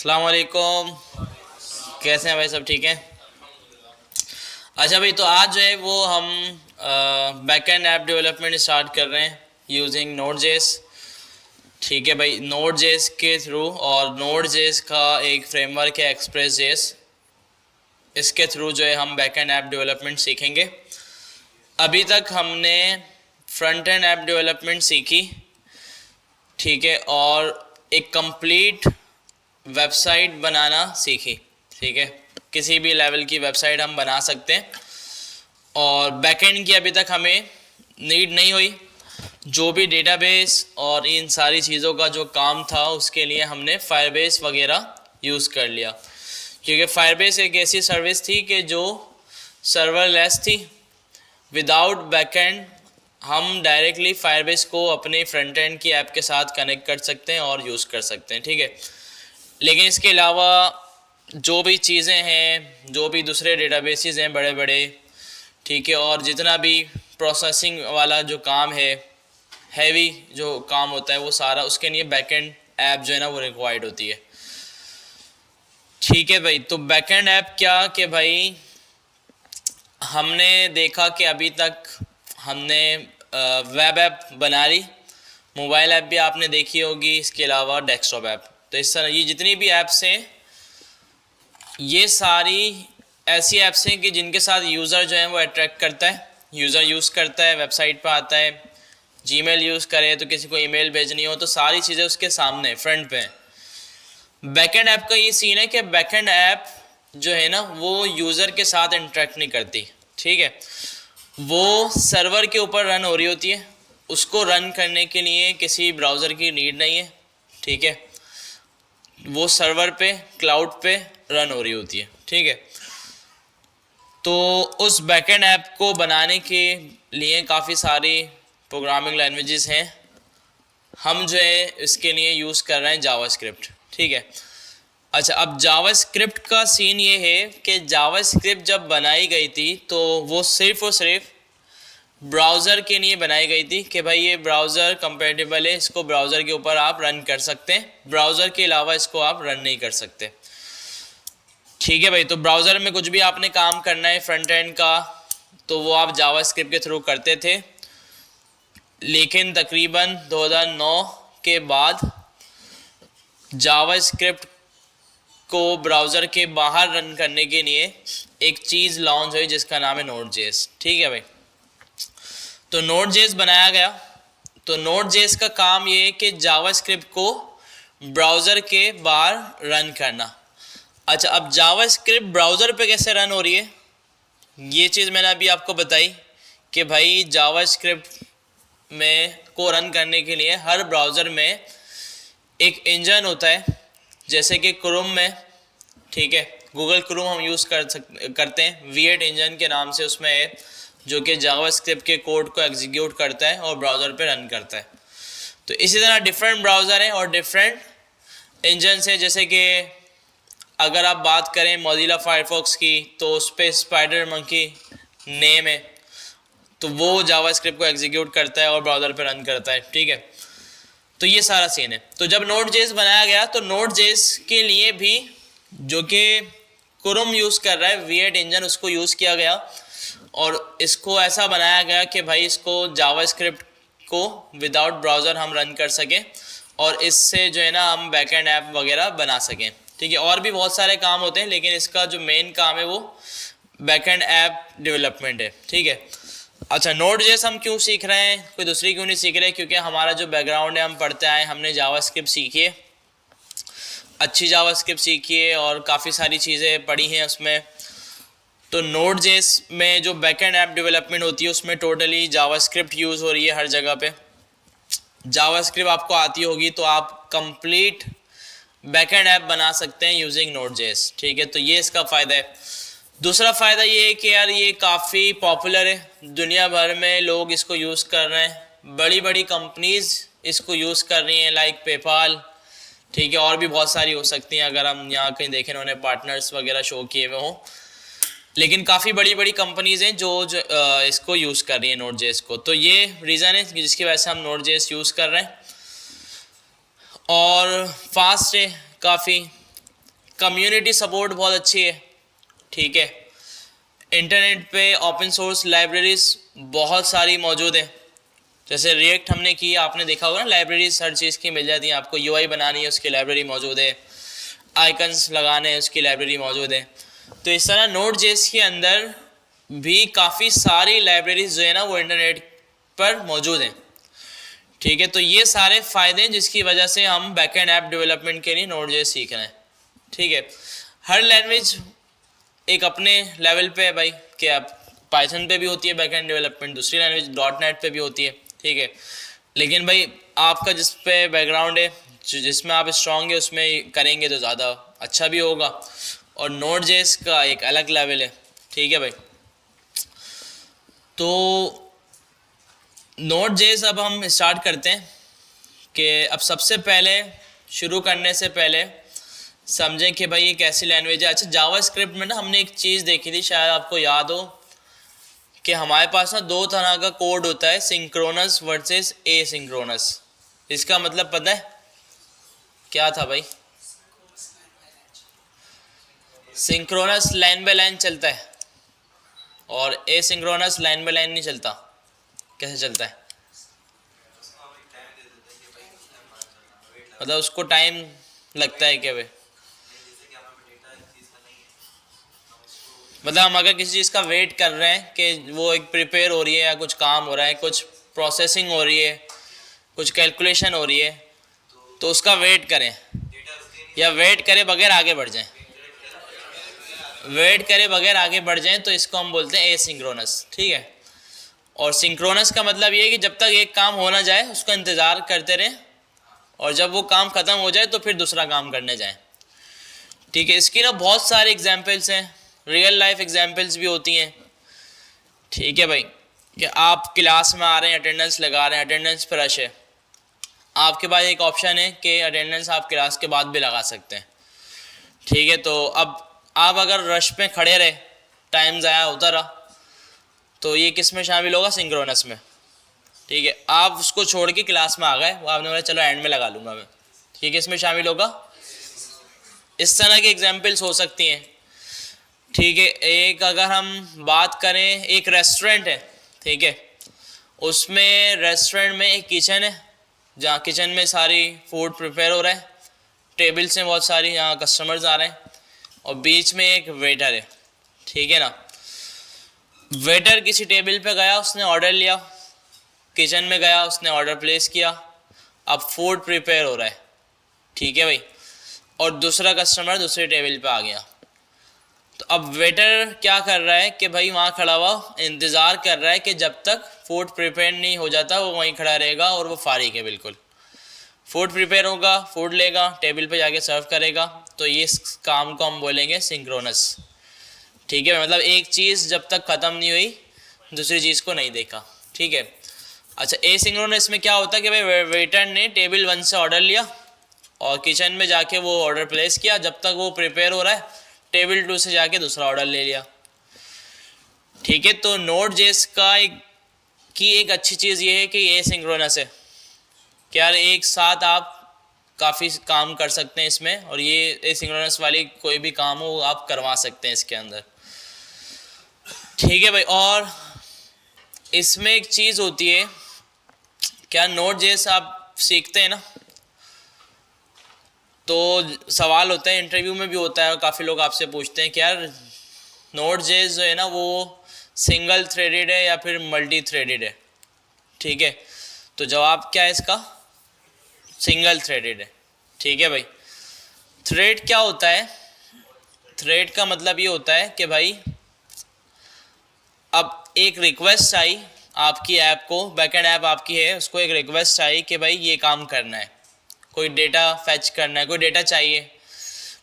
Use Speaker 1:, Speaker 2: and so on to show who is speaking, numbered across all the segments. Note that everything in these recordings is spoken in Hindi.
Speaker 1: अस्सलाम वालेकुम। कैसे हैं भाई, सब ठीक हैं? अच्छा भाई, तो आज जो है वो हम बैकएंड ऐप डेवलपमेंट स्टार्ट कर रहे हैं यूजिंग नोड जेस। ठीक है भाई, नोड जेस के थ्रू, और नोड जेस का एक फ्रेमवर्क है एक्सप्रेस जेस, इसके थ्रू जो है हम बैकएंड ऐप डेवलपमेंट सीखेंगे। अभी तक हमने फ्रंट एंड ऐप डेवलपमेंट सीखी, ठीक है, और एक कंप्लीट वेबसाइट बनाना सीखी। ठीक है, किसी भी लेवल की वेबसाइट हम बना सकते हैं, और बैकएंड की अभी तक हमें नीड नहीं हुई। जो भी डेटाबेस और इन सारी चीज़ों का जो काम था उसके लिए हमने फायरबेस वगैरह यूज़ कर लिया, क्योंकि फायरबेस एक ऐसी सर्विस थी कि जो सर्वरलेस थी। विदाउट बैकएंड हम डायरेक्टली फायरबेस को अपने फ्रंट एंड की ऐप के साथ कनेक्ट कर सकते हैं और यूज़ कर सकते हैं। ठीक है, लेकिन इसके अलावा जो भी चीज़ें हैं, जो भी दूसरे डेटाबेसेस हैं बड़े बड़े, ठीक है, और जितना भी प्रोसेसिंग वाला जो काम है, हैवी जो काम होता है, वो सारा उसके लिए बैकएंड ऐप जो है ना वो रिक्वायर्ड होती है। ठीक है भाई, तो बैकएंड ऐप क्या कि भाई हमने देखा कि अभी तक हमने वेब ऐप बना ली, मोबाइल ऐप भी आपने देखी होगी, इसके अलावा डेस्कटॉप ऐप। तो इस तरह ये जितनी भी ऐप्स हैं, ये सारी ऐसी ऐप्स हैं कि जिनके साथ यूज़र जो है वो अट्रैक्ट करता है, यूज़र यूज़ करता है, वेबसाइट पर आता है, जीमेल यूज़ करे तो किसी को ईमेल भेजनी हो तो सारी चीज़ें उसके सामने फ्रंट पे हैं। बैकएंड ऐप का ये सीन है कि बैकएंड ऐप जो है ना वो यूज़र के साथ इंटरेक्ट नहीं करती। ठीक है, वो सर्वर के ऊपर रन हो रही होती है, उसको रन करने के लिए किसी ब्राउज़र की नीड नहीं है। ठीक है, वो सर्वर पे, क्लाउड पे रन हो रही होती है। ठीक है, तो उस बैकएंड ऐप को बनाने के लिए काफ़ी सारी प्रोग्रामिंग लैंग्वेजेस हैं। हम जो है इसके लिए यूज़ कर रहे हैं जावास्क्रिप्ट। ठीक है, अच्छा, अब जावास्क्रिप्ट का सीन ये है कि जावास्क्रिप्ट जब बनाई गई थी तो वो सिर्फ़ और सिर्फ ब्राउज़र के लिए बनाई गई थी कि भाई ये ब्राउज़र कंपेटेबल है, इसको ब्राउज़र के ऊपर आप रन कर सकते हैं, ब्राउज़र के अलावा इसको आप रन नहीं कर सकते। ठीक है भाई, तो ब्राउज़र में कुछ भी आपने काम करना है फ्रंट एंड का तो वो आप जावास्क्रिप्ट के थ्रू करते थे, लेकिन तकरीबन 2009 के बाद जावास्क्रिप्ट को ब्राउज़र के बाहर रन करने के लिए एक चीज़ लॉन्च हुई जिसका नाम है नोड जेस। ठीक है भाई, तो नोड जेस बनाया गया। तो नोड जेस का काम ये है कि जावास्क्रिप्ट को ब्राउज़र के बाहर रन करना। अच्छा, अब जावास्क्रिप्ट ब्राउज़र पे कैसे रन हो रही है, ये चीज़ मैंने अभी आपको बताई कि भाई जावास्क्रिप्ट में को रन करने के लिए हर ब्राउज़र में एक इंजन होता है, जैसे कि क्रोम में, ठीक है, गूगल क्रोम हम यूज़ करते हैं, V8 इंजन के नाम से उसमें है, जो कि जावास्क्रिप्ट के कोड को एग्जीक्यूट करता है और ब्राउज़र पे रन करता है। तो इसी तरह डिफरेंट ब्राउज़र हैं और डिफरेंट इंजन है। जैसे कि अगर आप बात करें मोज़िला फायरफॉक्स की तो उस पर स्पाइडर मंकी नेम है, तो वो जावास्क्रिप्ट को एग्जीक्यूट करता है और ब्राउज़र पे रन करता है। ठीक है, तो ये सारा सीन है। तो जब नोड जेस बनाया गया तो नोड जेस के लिए भी, जो कि क्रोम यूज़ कर रहा है, V8 इंजन, उसको यूज़ किया गया और इसको ऐसा बनाया गया कि भाई इसको जावास्क्रिप्ट को विदाउट ब्राउज़र हम रन कर सकें और इससे जो है ना हम बैकएंड ऐप वगैरह बना सकें। ठीक है, और भी बहुत सारे काम होते हैं, लेकिन इसका जो मेन काम है वो बैकएंड ऐप डेवलपमेंट है। ठीक है, अच्छा, नोड जेस हम क्यों सीख रहे हैं, कोई दूसरी क्यों नहीं सीख रहे, क्योंकि हमारा जो बैकग्राउंड है, हम पढ़ते आए, हमने जावास्क्रिप्ट सीखी है, अच्छी जावास्क्रिप्ट सीखी है और काफ़ी सारी चीज़ें पढ़ी हैं उसमें। तो नोड जेस में जो बैकएंड ऐप डेवलपमेंट होती है उसमें टोटली जावास्क्रिप्ट यूज़ हो रही है हर जगह पे। जावास्क्रिप्ट आपको आती होगी तो आप कंप्लीट बैकएंड ऐप बना सकते हैं यूजिंग नोड जेस। ठीक है, तो ये इसका फ़ायदा है। दूसरा फ़ायदा ये है कि यार ये काफ़ी पॉपुलर है, दुनिया भर में लोग इसको यूज़ कर रहे हैं, बड़ी बड़ी कंपनीज़ इसको यूज़ कर रही हैं, लाइक पेपाल। ठीक है, और भी बहुत सारी हो सकती हैं, अगर हम यहाँ कहीं देखें उन्होंने पार्टनर्स वगैरह शो किए हुए हों, लेकिन काफ़ी बड़ी बड़ी कंपनीज़ हैं जो इसको यूज़ कर रही हैं नोड जेस को। तो ये रीज़न है जिसकी वजह से हम नोड जेस यूज़ कर रहे हैं, और फास्ट है काफ़ी, कम्युनिटी सपोर्ट बहुत अच्छी है, ठीक है। इंटरनेट पे ओपन सोर्स लाइब्रेरीज बहुत सारी मौजूद है। जैसे रिएक्ट हमने की, आपने देखा होगा ना, लाइब्रेरीज हर चीज़ की मिल जाती है आपको। यूआई बनानी है उसकी लाइब्रेरी मौजूद है, आइकन्स लगाने हैं उसकी लाइब्रेरी मौजूद है। तो इस तरह नोड जेएस के अंदर भी काफ़ी सारी लाइब्रेरीज जो है ना वो इंटरनेट पर मौजूद हैं, ठीक है। तो ये सारे फ़ायदे हैं जिसकी वजह से हम बैकएंड ऐप डेवलपमेंट के लिए नोड जेएस सीख रहे हैं, ठीक है। हर लैंग्वेज एक अपने लेवल पे है भाई, कि आप पाइथन पे भी होती है बैकएंड डेवलपमेंट, दूसरी लैंग्वेज डॉट नेट पे भी होती है, ठीक है। लेकिन भाई आपका जिस पे बैकग्राउंड है, जिसमें आप स्ट्रांग है, उसमें करेंगे तो ज़्यादा अच्छा भी होगा। और नोड जेएस का एक अलग लेवल है, ठीक है भाई। तो नोड जेएस अब हम स्टार्ट करते हैं कि अब सबसे पहले शुरू करने से पहले समझें कि भाई ये कैसी लैंग्वेज है। अच्छा, जावा स्क्रिप्ट में ना हमने एक चीज़ देखी थी, शायद आपको याद हो, कि हमारे पास ना दो तरह का कोड होता है, सिंक्रोनस वर्सेस एसिंक्रोनस। इसका मतलब पता है क्या था भाई? सिंक्रोनस लाइन बाय लाइन चलता है और एसिंक्रोनस लाइन बाय लाइन नहीं चलता। कैसे चलता है? मतलब उसको टाइम लगता है क्या भाई? मतलब हम अगर किसी चीज़ का वेट कर रहे हैं कि वो एक प्रिपेयर हो रही है या कुछ काम हो रहा है, कुछ प्रोसेसिंग हो रही है, कुछ कैलकुलेशन हो रही है, तो उसका वेट करें या वेट करे बगैर आगे बढ़ जाएं। वेट करे बगैर आगे बढ़ जाएं तो इसको हम बोलते हैं एसिंक्रोनस, ठीक है। और सिंक्रोनस का मतलब ये है कि जब तक एक काम हो ना जाए उसका इंतज़ार करते रहें, और जब वो काम ख़त्म हो जाए तो फिर दूसरा काम करने जाएं, ठीक है। इसकी ना बहुत सारे एग्जाम्पल्स हैं, रियल लाइफ एग्जाम्पल्स भी होती हैं, ठीक है भाई। कि आप क्लास में आ रहे हैं, अटेंडेंस लगा रहे हैं, अटेंडेंस पर रश है, आपके पास एक ऑप्शन है कि अटेंडेंस आप क्लास के बाद भी लगा सकते हैं, ठीक है। तो अब आप अगर रश में खड़े रहे, टाइम ज़ाया होता रहा, तो ये किस में शामिल होगा? सिंक्रोनस में, ठीक है। आप उसको छोड़ के क्लास में आ गए, वो आपने बोला चलो एंड में लगा लूँगा मैं, ठीक है, इसमें शामिल होगा। इस तरह की एग्जाम्पल्स हो सकती हैं, ठीक है। एक अगर हम बात करें, एक रेस्टोरेंट है, ठीक है, उसमें रेस्टोरेंट में एक किचन है, जहाँ किचन में सारी फूड प्रिपेयर हो रहा है, टेबल्स हैं बहुत सारी, यहाँ कस्टमर्स आ रहे हैं, और बीच में एक वेटर है, ठीक है ना। वेटर किसी टेबल पे गया, उसने ऑर्डर लिया, किचन में गया, उसने ऑर्डर प्लेस किया, अब फूड प्रिपेयर हो रहा है, ठीक है भाई, और दूसरा कस्टमर दूसरे टेबल पे आ गया। तो अब वेटर क्या कर रहा है कि भाई वहाँ खड़ा हुआ इंतज़ार कर रहा है कि जब तक फूड प्रिपेयर नहीं हो जाता वो वहीं खड़ा रहेगा, और वो फारिग है बिल्कुल। फूड प्रिपेयर होगा, फूड लेगा, टेबल पे जाके सर्व करेगा। तो ये इस काम को हम बोलेंगे सिंक्रोनस, ठीक है। मतलब एक चीज़ जब तक ख़त्म नहीं हुई दूसरी चीज़ को नहीं देखा, ठीक है। अच्छा, एसिंक्रोनस में क्या होता है कि भाई वेटर ने टेबल 1 से ऑर्डर लिया और किचन में जाके वो ऑर्डर प्लेस किया, जब तक वो प्रिपेयर हो रहा है टेबल 2 से जाके दूसरा ऑर्डर ले लिया, ठीक है। तो नोड जेएस का एक अच्छी चीज़ ये है कि ये सिंक्रोनस है, कि यार एक साथ आप काफ़ी काम कर सकते हैं इसमें, और ये एसिंक्रोनस वाली कोई भी काम हो आप करवा सकते हैं इसके अंदर, ठीक है भाई। और इसमें एक चीज़ होती है, क्या नोड जेएस आप सीखते हैं ना, तो सवाल होता है, इंटरव्यू में भी होता है, और काफ़ी लोग आपसे पूछते हैं कि यार नोड जेएस जो है ना वो सिंगल थ्रेडेड है या फिर मल्टी थ्रेडेड है, ठीक है। तो जवाब क्या है इसका? सिंगल थ्रेडेड है, ठीक है भाई। थ्रेड क्या होता है? थ्रेड का मतलब ये होता है कि भाई अब एक रिक्वेस्ट आई आपकी ऐप को, बैकएंड ऐप आपकी है, उसको एक रिक्वेस्ट आई कि भाई ये काम करना है, कोई डेटा फैच करना है, कोई डेटा चाहिए,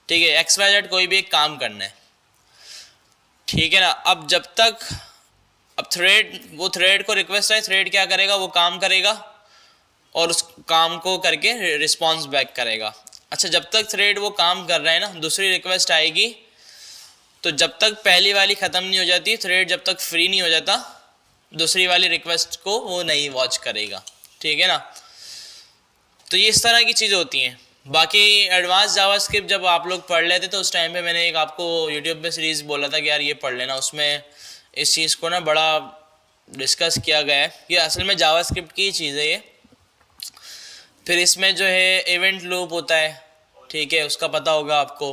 Speaker 1: ठीक है, XYZ कोई भी एक काम करना है, ठीक है ना। अब जब तक अब वो थ्रेड को रिक्वेस्ट आई, थ्रेड क्या करेगा? वो काम करेगा और उस काम को करके रिस्पॉन्स बैक करेगा। अच्छा, जब तक थ्रेड वो काम कर रहा है ना, दूसरी रिक्वेस्ट आएगी, तो जब तक पहली वाली ख़त्म नहीं हो जाती, थ्रेड जब तक फ्री नहीं हो जाता, दूसरी वाली रिक्वेस्ट को वो नहीं वॉच करेगा, ठीक है ना। तो ये इस तरह की चीज़ होती हैं। बाकी एडवांस जावास्क्रिप्ट जब आप लोग पढ़ लेते तो उस टाइम पे मैंने एक आपको यूट्यूब पे सीरीज़ बोला था कि यार ये पढ़ लेना, उसमें इस चीज़ को ना बड़ा डिस्कस किया गया है। ये असल में जावास्क्रिप्ट की चीज़ है ये। फिर इसमें जो है इवेंट लूप होता है, ठीक है, उसका पता होगा आपको,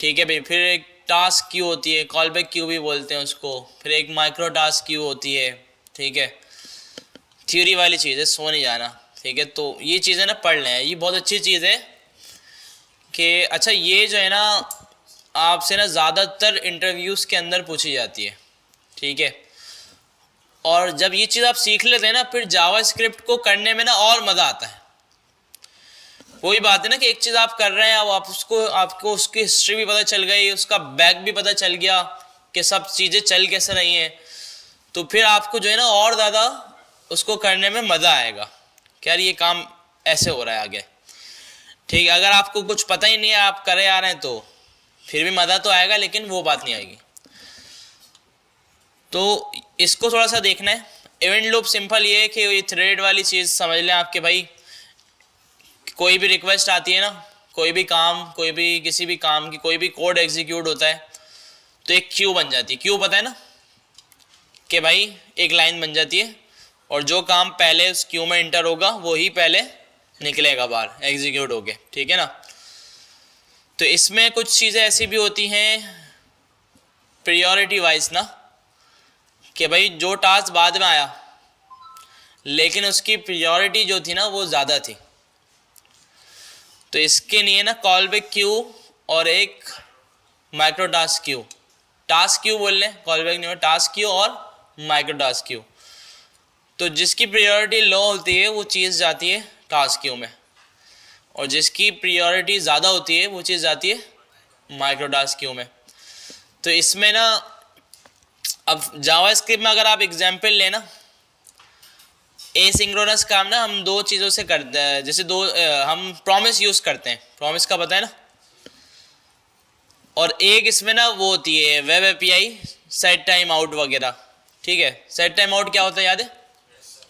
Speaker 1: ठीक है भाई। फिर एक टास्क क्यू होती है, कॉल बैक क्यू भी बोलते हैं उसको। फिर एक माइक्रो टास्क क्यू होती है, ठीक है। थ्योरी वाली चीज़ है, सो नहीं जाना, ठीक है। तो ये चीज़ें ना पढ़ लें, ये बहुत अच्छी चीज़ है कि अच्छा ये जो है ना आपसे ना ज़्यादातर इंटरव्यूज़ के अंदर पूछी जाती है, ठीक है। और जब ये चीज़ आप सीख लेते हैं ना, फिर जावास्क्रिप्ट को करने में ना और मज़ा आता है। वही बात है ना कि एक चीज़ आप कर रहे हैं, अब आप उसको, आपको उसकी हिस्ट्री भी पता चल गई, उसका बैक भी पता चल गया कि सब चीज़ें चल कैसे रही हैं, तो फिर आपको जो है ना और ज़्यादा उसको करने में मज़ा आएगा कि यार ये काम ऐसे हो रहा है आगे, ठीक है। अगर आपको कुछ पता ही नहीं है, आप करे आ रहे हैं, तो फिर भी मज़ा तो आएगा, लेकिन वो बात नहीं आएगी। तो इसको थोड़ा सा देखना है। इवेंट लूप सिंपल ये है कि ये थ्रेड वाली चीज़ समझ लें आपके भाई, कोई भी रिक्वेस्ट आती है ना, कोई भी काम, कोई भी किसी भी काम की कोई भी कोड एग्जीक्यूट होता है तो एक क्यू बन जाती है। क्यू पता है ना कि भाई एक लाइन बन जाती है और जो काम पहले उस क्यू में इंटर होगा वो ही पहले निकलेगा बाहर एग्जीक्यूट होके, ठीक है ना। तो इसमें कुछ चीज़ें ऐसी भी होती हैं प्रायोरिटी वाइज ना, कि भाई जो टास्क बाद में आया लेकिन उसकी प्रायोरिटी जो थी ना वो ज़्यादा थी, तो इसके लिए ना कॉल बैक क्यू और एक micro task Q, task Q बोल लें, कॉल बैक नहीं हो, टास्क क्यू और माइक्रो टास्क क्यू। तो जिसकी प्रायोरिटी लो होती है वो चीज़ जाती है टास्क क्यू में, और जिसकी प्रायोरिटी ज़्यादा होती है वो चीज़ जाती है माइक्रो टास्क क्यू में। तो इसमें ना अब जावास्क्रिप्ट में अगर आप एग्जाम्पल लेना, एसिंक्रोनस काम ना हम दो चीज़ों से करते हैं, जैसे हम प्रॉमिस यूज़ करते हैं, प्रॉमिस का पता है ना। और एक इसमें ना वो होती है web API set time out वगैरह, ठीक है। सेट टाइम आउट क्या होता है याद है?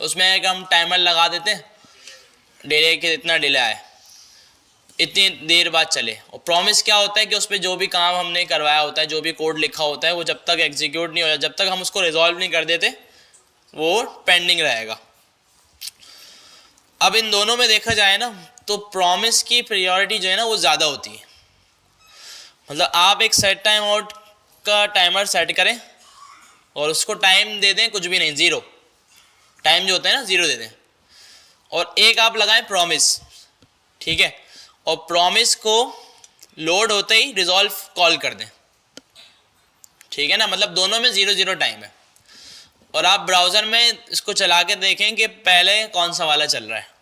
Speaker 1: उसमें एक हम टाइमर लगा देते हैं, डिले के इतना डिले आए, इतनी देर बाद चले। और प्रॉमिस क्या होता है कि उस पर जो भी काम हमने करवाया होता है, जो भी कोड लिखा होता है, वो जब तक एग्जीक्यूट नहीं हो जाता, जब तक हम उसको रिजॉल्व नहीं कर देते, वो पेंडिंग रहेगा। अब इन दोनों में देखा जाए ना तो प्रॉमिस की प्रायोरिटी जो है ना वो ज़्यादा होती है। मतलब आप एक सेट टाइम आउट का टाइमर सेट करें और उसको टाइम दे दें कुछ भी नहीं, ज़ीरो टाइम जो होता है ना, ज़ीरो दे दें, और एक आप लगाएं प्रॉमिस, ठीक है, और प्रॉमिस को लोड होते ही रिजॉल्व कॉल कर दें, ठीक है ना। मतलब दोनों में ज़ीरो ज़ीरो टाइम है। और आप ब्राउज़र में इसको चला के देखें कि पहले कौन सा वाला चल रहा है।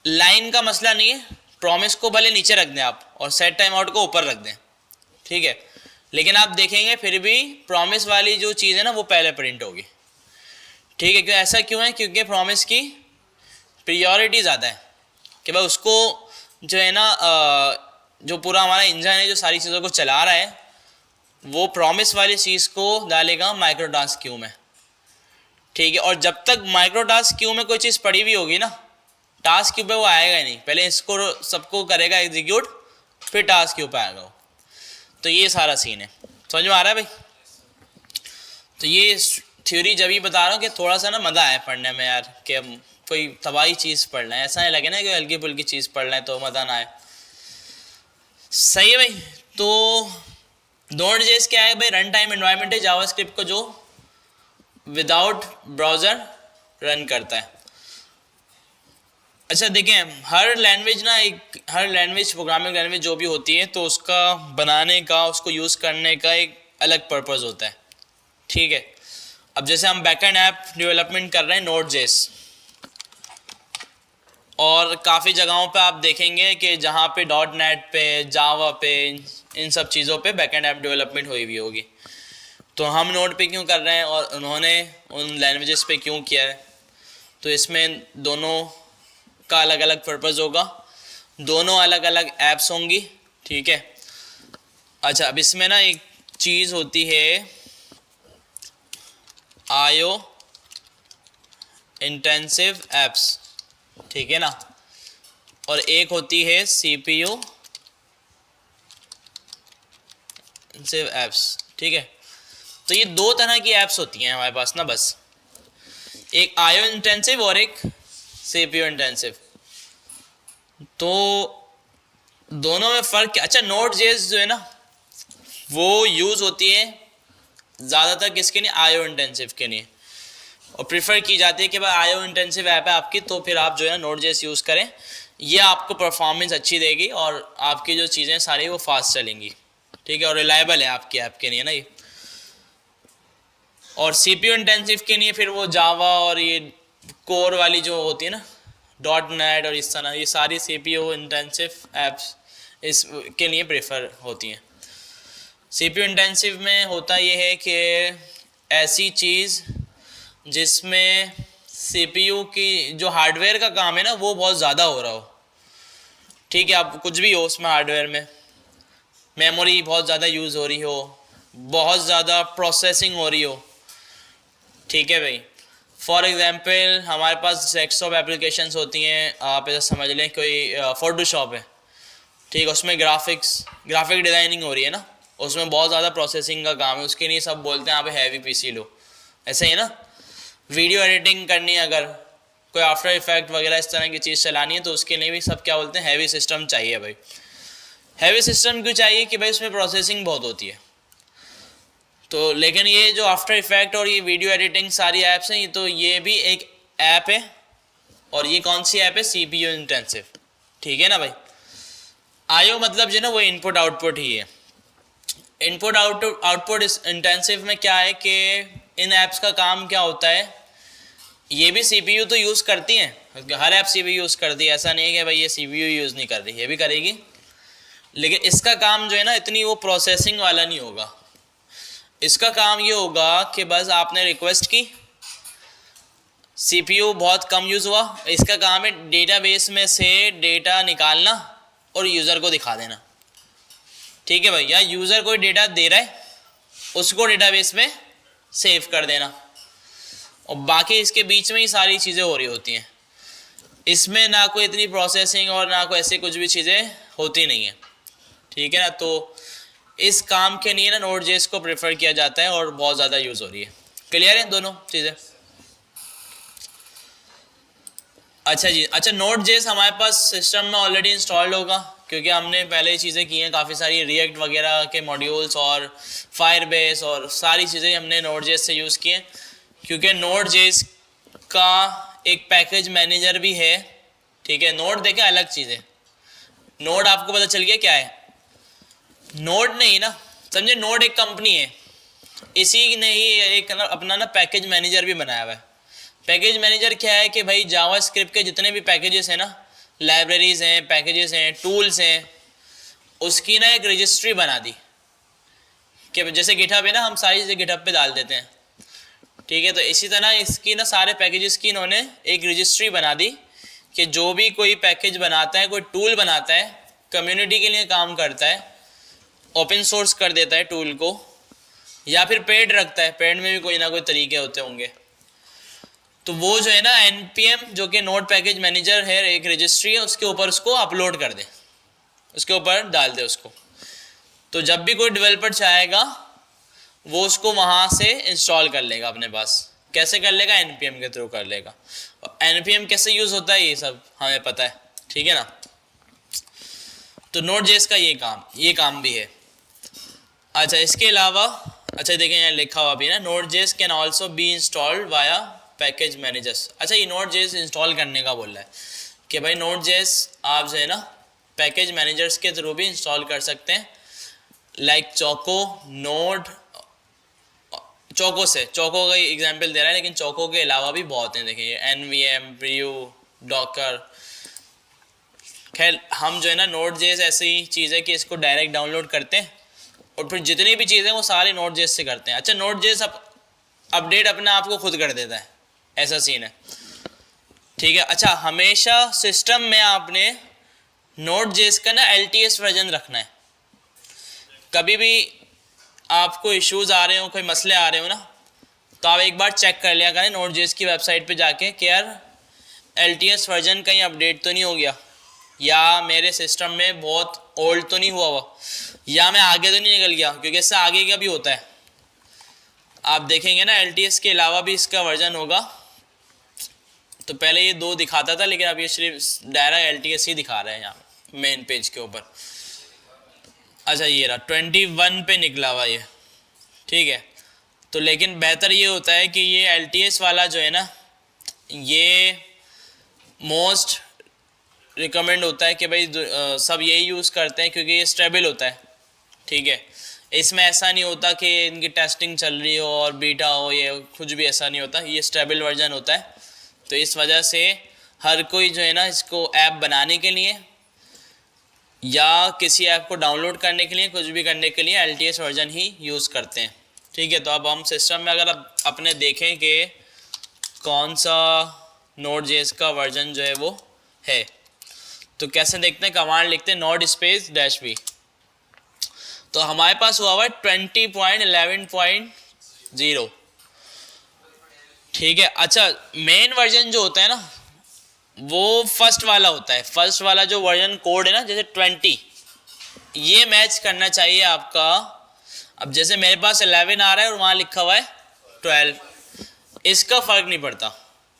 Speaker 1: लाइन का मसला नहीं है, प्रॉमिस को भले नीचे रख दें आप और सेट टाइम आउट को ऊपर रख दें, ठीक है, लेकिन आप देखेंगे फिर भी प्रॉमिस वाली जो चीज़ है ना वो पहले प्रिंट होगी, ठीक है। क्यों ऐसा क्यों है? क्योंकि प्रॉमिस की प्रायोरिटी ज़्यादा है कि भाई उसको जो है ना जो पूरा हमारा इंजन है जो सारी चीज़ों को चला रहा है, वो प्रॉमिस वाली चीज़ को डालेगा माइक्रो टास्क क्यू में, ठीक है। और जब तक माइक्रो टास्क क्यू में कोई चीज़ पड़ी हुई होगी ना, टास्क क्यू पे वो आएगा ही नहीं, पहले इसको सबको करेगा एग्जीक्यूट, फिर टास्क क्यू पे आएगा वो। तो ये सारा सीन है, समझ में आ रहा है भाई? तो ये थ्योरी जब ही बता रहा हूँ कि थोड़ा सा ना मज़ा आए पढ़ने में यार, कि हम कोई तबाही चीज़ पढ़ रहे हैं, ऐसा नहीं लगे ना कि हल्की फुल्की चीज़ पढ़ रहे हैं तो मज़ा ना आए। सही है भाई। तो नोड.जेएस क्या है भाई? रन टाइम एनवायरनमेंट है जावास्क्रिप्ट को जो विदाउट ब्राउज़र रन करता है। अच्छा देखें, हर लैंग्वेज ना हर लैंग्वेज, प्रोग्रामिंग लैंग्वेज जो भी होती है, तो उसका बनाने का, उसको यूज़ करने का एक अलग पर्पज़ होता है, ठीक है। अब जैसे हम बैकएंड ऐप डेवलपमेंट कर रहे हैं नोड.जेएस, और काफ़ी जगहों पे आप देखेंगे कि जहाँ पे .NET पे, जावा पे, इन सब चीज़ों पे बैकएंड ऐप डेवलपमेंट हुई होगी। तो हम नोड पे क्यों कर रहे हैं और उन्होंने उन लैंग्वेजेस पे क्यों किया है? तो इसमें दोनों का अलग अलग पर्पज़ होगा, दोनों अलग अलग ऐप्स होंगी, ठीक है। अच्छा, अब इसमें ना एक चीज़ होती है आईओ इंटेंसिव ऐप्स, ठीक है ना। और एक होती है CPU सिर्फ एप्स। ठीक है, तो ये दो तरह की एप्स होती हैं हमारे पास ना, बस एक IO इंटेंसिव और एक CPU इंटेंसिव। तो दोनों में फ़र्क क्या? अच्छा, Node.js जो है ना वो यूज़ होती है ज़्यादातर किसके लिए? IO इंटेंसिव के लिए, और प्रीफर की जाती है कि भाई IO इंटेंसिव ऐप है आपकी, तो फिर आप जो है Node.js यूज़ करें, ये आपको परफॉर्मेंस अच्छी देगी और आपकी जो चीज़ें सारी वो फास्ट चलेंगी। ठीक है, और रिलायबल है आपकी ऐप के लिए ना ये। और CPU इंटेंसिव के लिए फिर वो जावा और ये कोर वाली जो होती है ना .NET और इस तरह, ये सारी CPU इंटेंसिव एप्स इसके लिए प्रेफर होती हैं। CPU इंटेंसिव में होता ये है कि ऐसी चीज़ जिसमें CPU की जो हार्डवेयर का काम है ना वो बहुत ज़्यादा हो रहा हो। ठीक है, आप कुछ भी हो उसमें, हार्डवेयर में मेमोरी बहुत ज़्यादा यूज़ हो रही हो, बहुत ज़्यादा प्रोसेसिंग हो रही हो। ठीक है भाई, फॉर एग्जांपल हमारे पास डेस्कटॉप एप्लीकेशंस होती हैं, आप ऐसा समझ लें कोई फोटोशॉप है, ठीक है, उसमें ग्राफिक डिज़ाइनिंग हो रही है ना, उसमें बहुत ज़्यादा प्रोसेसिंग का काम है, उसके लिए सब बोलते हैं आप हैवी PC लो, ऐसे ही ना। वीडियो एडिटिंग करनी है, अगर कोई आफ्टर इफेक्ट वगैरह इस तरह की चीज़ चलानी है, तो उसके लिए भी सब क्या बोलते हैं, हैवी सिस्टम चाहिए भाई। हैवी सिस्टम क्यों चाहिए? कि भाई उसमें प्रोसेसिंग बहुत होती है। तो लेकिन ये जो आफ्टर इफेक्ट और ये वीडियो एडिटिंग सारी ऐप्स हैं, ये तो ये भी एक ऐप है, और ये कौन सी ऐप है? CPU intensive. ठीक है ना भाई। IO मतलब जो ना वो इनपुट आउटपुट ही है। इनपुट आउटपुट इंटेंसिव में क्या है कि इन ऐप्स का काम क्या होता है, ये भी CPU तो यूज़ करती हैं, हर ऐप CPU यूज़ करती है, ऐसा नहीं है कि भाई ये CPU यूज़ नहीं कर रही, ये भी करेगी, लेकिन इसका काम जो है ना इतनी वो प्रोसेसिंग वाला नहीं होगा। इसका काम ये होगा कि बस आपने रिक्वेस्ट की, CPU बहुत कम यूज़ हुआ, इसका काम है डेटाबेस में से डेटा निकालना और यूज़र को दिखा देना। ठीक है भाई, या यूज़र कोई डेटा दे रहा है उसको डेटाबेस में सेव कर देना, और बाकी इसके बीच में ही सारी चीज़ें हो रही होती हैं। इसमें ना कोई इतनी प्रोसेसिंग और ना कोई ऐसी कुछ भी चीज़ें होती नहीं है। ठीक है ना, तो इस काम के लिए ना Node.js को प्रेफर किया जाता है और बहुत ज़्यादा यूज़ हो रही है। क्लियर है दोनों चीज़ें? अच्छा जी, अच्छा Node.js हमारे पास सिस्टम में ऑलरेडी इंस्टॉल्ड होगा, क्योंकि हमने पहले ही चीज़ें की हैं, काफ़ी सारी रिएक्ट वगैरह के मॉड्यूल्स और फायरबेस और सारी चीज़ें हमने Node.js से यूज़ की हैं, क्योंकि Node.js का एक पैकेज मैनेजर भी है। ठीक है, नोड देखें अलग चीज़ है, नोड आपको पता चल गया क्या है? नोड नहीं ना, समझे, नोड एक कंपनी है, इसी ने ही एक अपना ना पैकेज मैनेजर भी बनाया हुआ है। पैकेज मैनेजर क्या है कि भाई जावा स्क्रिप्ट के जितने भी पैकेजेस हैं ना, लाइब्रेरीज हैं, पैकेजेस हैं, टूल्स हैं, उसकी ना एक रजिस्ट्री बना दी कि जैसे गिटहब है ना, हम सारी चीज़ें गिटहब पे डाल देते हैं। ठीक है, तो इसी तरह इसकी ना सारे पैकेजेस की इन्होंने एक रजिस्ट्री बना दी कि जो भी कोई पैकेज बनाता है, कोई टूल बनाता है, कम्युनिटी के लिए काम करता है, ओपन सोर्स कर देता है टूल को, या फिर पेड रखता है, पेड में भी कोई ना कोई तरीके होते होंगे, तो वो जो है ना npm जो कि नोड पैकेज मैनेजर है, एक रजिस्ट्री है, उसके ऊपर उसको अपलोड कर दे, उसके ऊपर डाल दे उसको। तो जब भी कोई डेवलपर चाहेगा वो उसको वहाँ से इंस्टॉल कर लेगा अपने पास। कैसे कर लेगा? npm के थ्रू कर लेगा। npm कैसे यूज़ होता है ये सब हमें पता है। ठीक है ना, तो Node.js का ये काम भी है। अच्छा, इसके अलावा अच्छा देखें यहाँ लिखा हुआ भी ना, Node.js can also be installed via package managers. अच्छा, ये Node.js इंस्टॉल करने का बोल रहा है कि भाई Node.js आप जो है ना पैकेज मैनेजर्स के थ्रू भी इंस्टॉल कर सकते हैं, लाइक चोको, नोड, चोको का एग्जांपल दे रहा है, लेकिन चोको के अलावा भी बहुत हैं, देखिए nvm, brew, docker। खैर हम जो है ना Node.js ऐसी चीज़ है कि इसको डायरेक्ट डाउनलोड करते हैं और फिर जितनी भी चीज़ें वो सारी Node.js से करते हैं। अच्छा, Node.js अपडेट अपने आप को खुद कर देता है, ऐसा सीन है। ठीक है, अच्छा हमेशा सिस्टम में आपने Node.js का ना LTS वर्जन रखना है। कभी भी आपको इश्यूज़ आ रहे हो, कोई मसले आ रहे हो ना, तो आप एक बार चेक कर लिया करें Node.js की वेबसाइट पे जाके कि यार LTS वर्जन कहीं अपडेट तो नहीं हो गया। या मेरे सिस्टम में बहुत ओल्ड तो नहीं हुआ हुआ, या मैं आगे तो नहीं निकल गया, क्योंकि इससे आगे का भी होता है। आप देखेंगे ना LTS के अलावा भी इसका वर्जन होगा। तो पहले ये 2 दिखाता था, लेकिन अब ये सिर्फ डायरेक्ट LTS ही दिखा रहे हैं यहाँ मेन पेज के ऊपर। अच्छा ये रहा 21 पे निकला हुआ ये, ठीक है। तो लेकिन बेहतर ये होता है कि ये LTS वाला जो है ना, ये मोस्ट रिकमेंड होता है कि भाई सब यही यूज़ करते हैं, क्योंकि ये स्टेबल होता है, ठीक है। इसमें ऐसा नहीं होता कि इनकी टेस्टिंग चल रही हो और बीटा हो, ये कुछ भी ऐसा नहीं होता, ये स्टेबल वर्जन होता है। तो इस वजह से हर कोई जो है ना, इसको ऐप बनाने के लिए या किसी ऐप को डाउनलोड करने के लिए, कुछ भी करने के लिए LTS वर्जन ही यूज़ करते हैं, ठीक है। तो अब हम सिस्टम में अगर अब अपने देखें कि कौन सा Node.js का वर्जन जो है वो है, तो कैसे देखते हैं, कमांड लिखते हैं node स्पेस -v। तो हमारे पास हुआ है 20.11.0, ठीक है। अच्छा मेन वर्जन जो होता है ना, वो फर्स्ट वाला होता है। फर्स्ट वाला जो वर्जन कोड है ना, जैसे 20, ये मैच करना चाहिए आपका। अब जैसे मेरे पास 11 आ रहा है और वहाँ लिखा हुआ है 12, इसका फ़र्क नहीं पड़ता,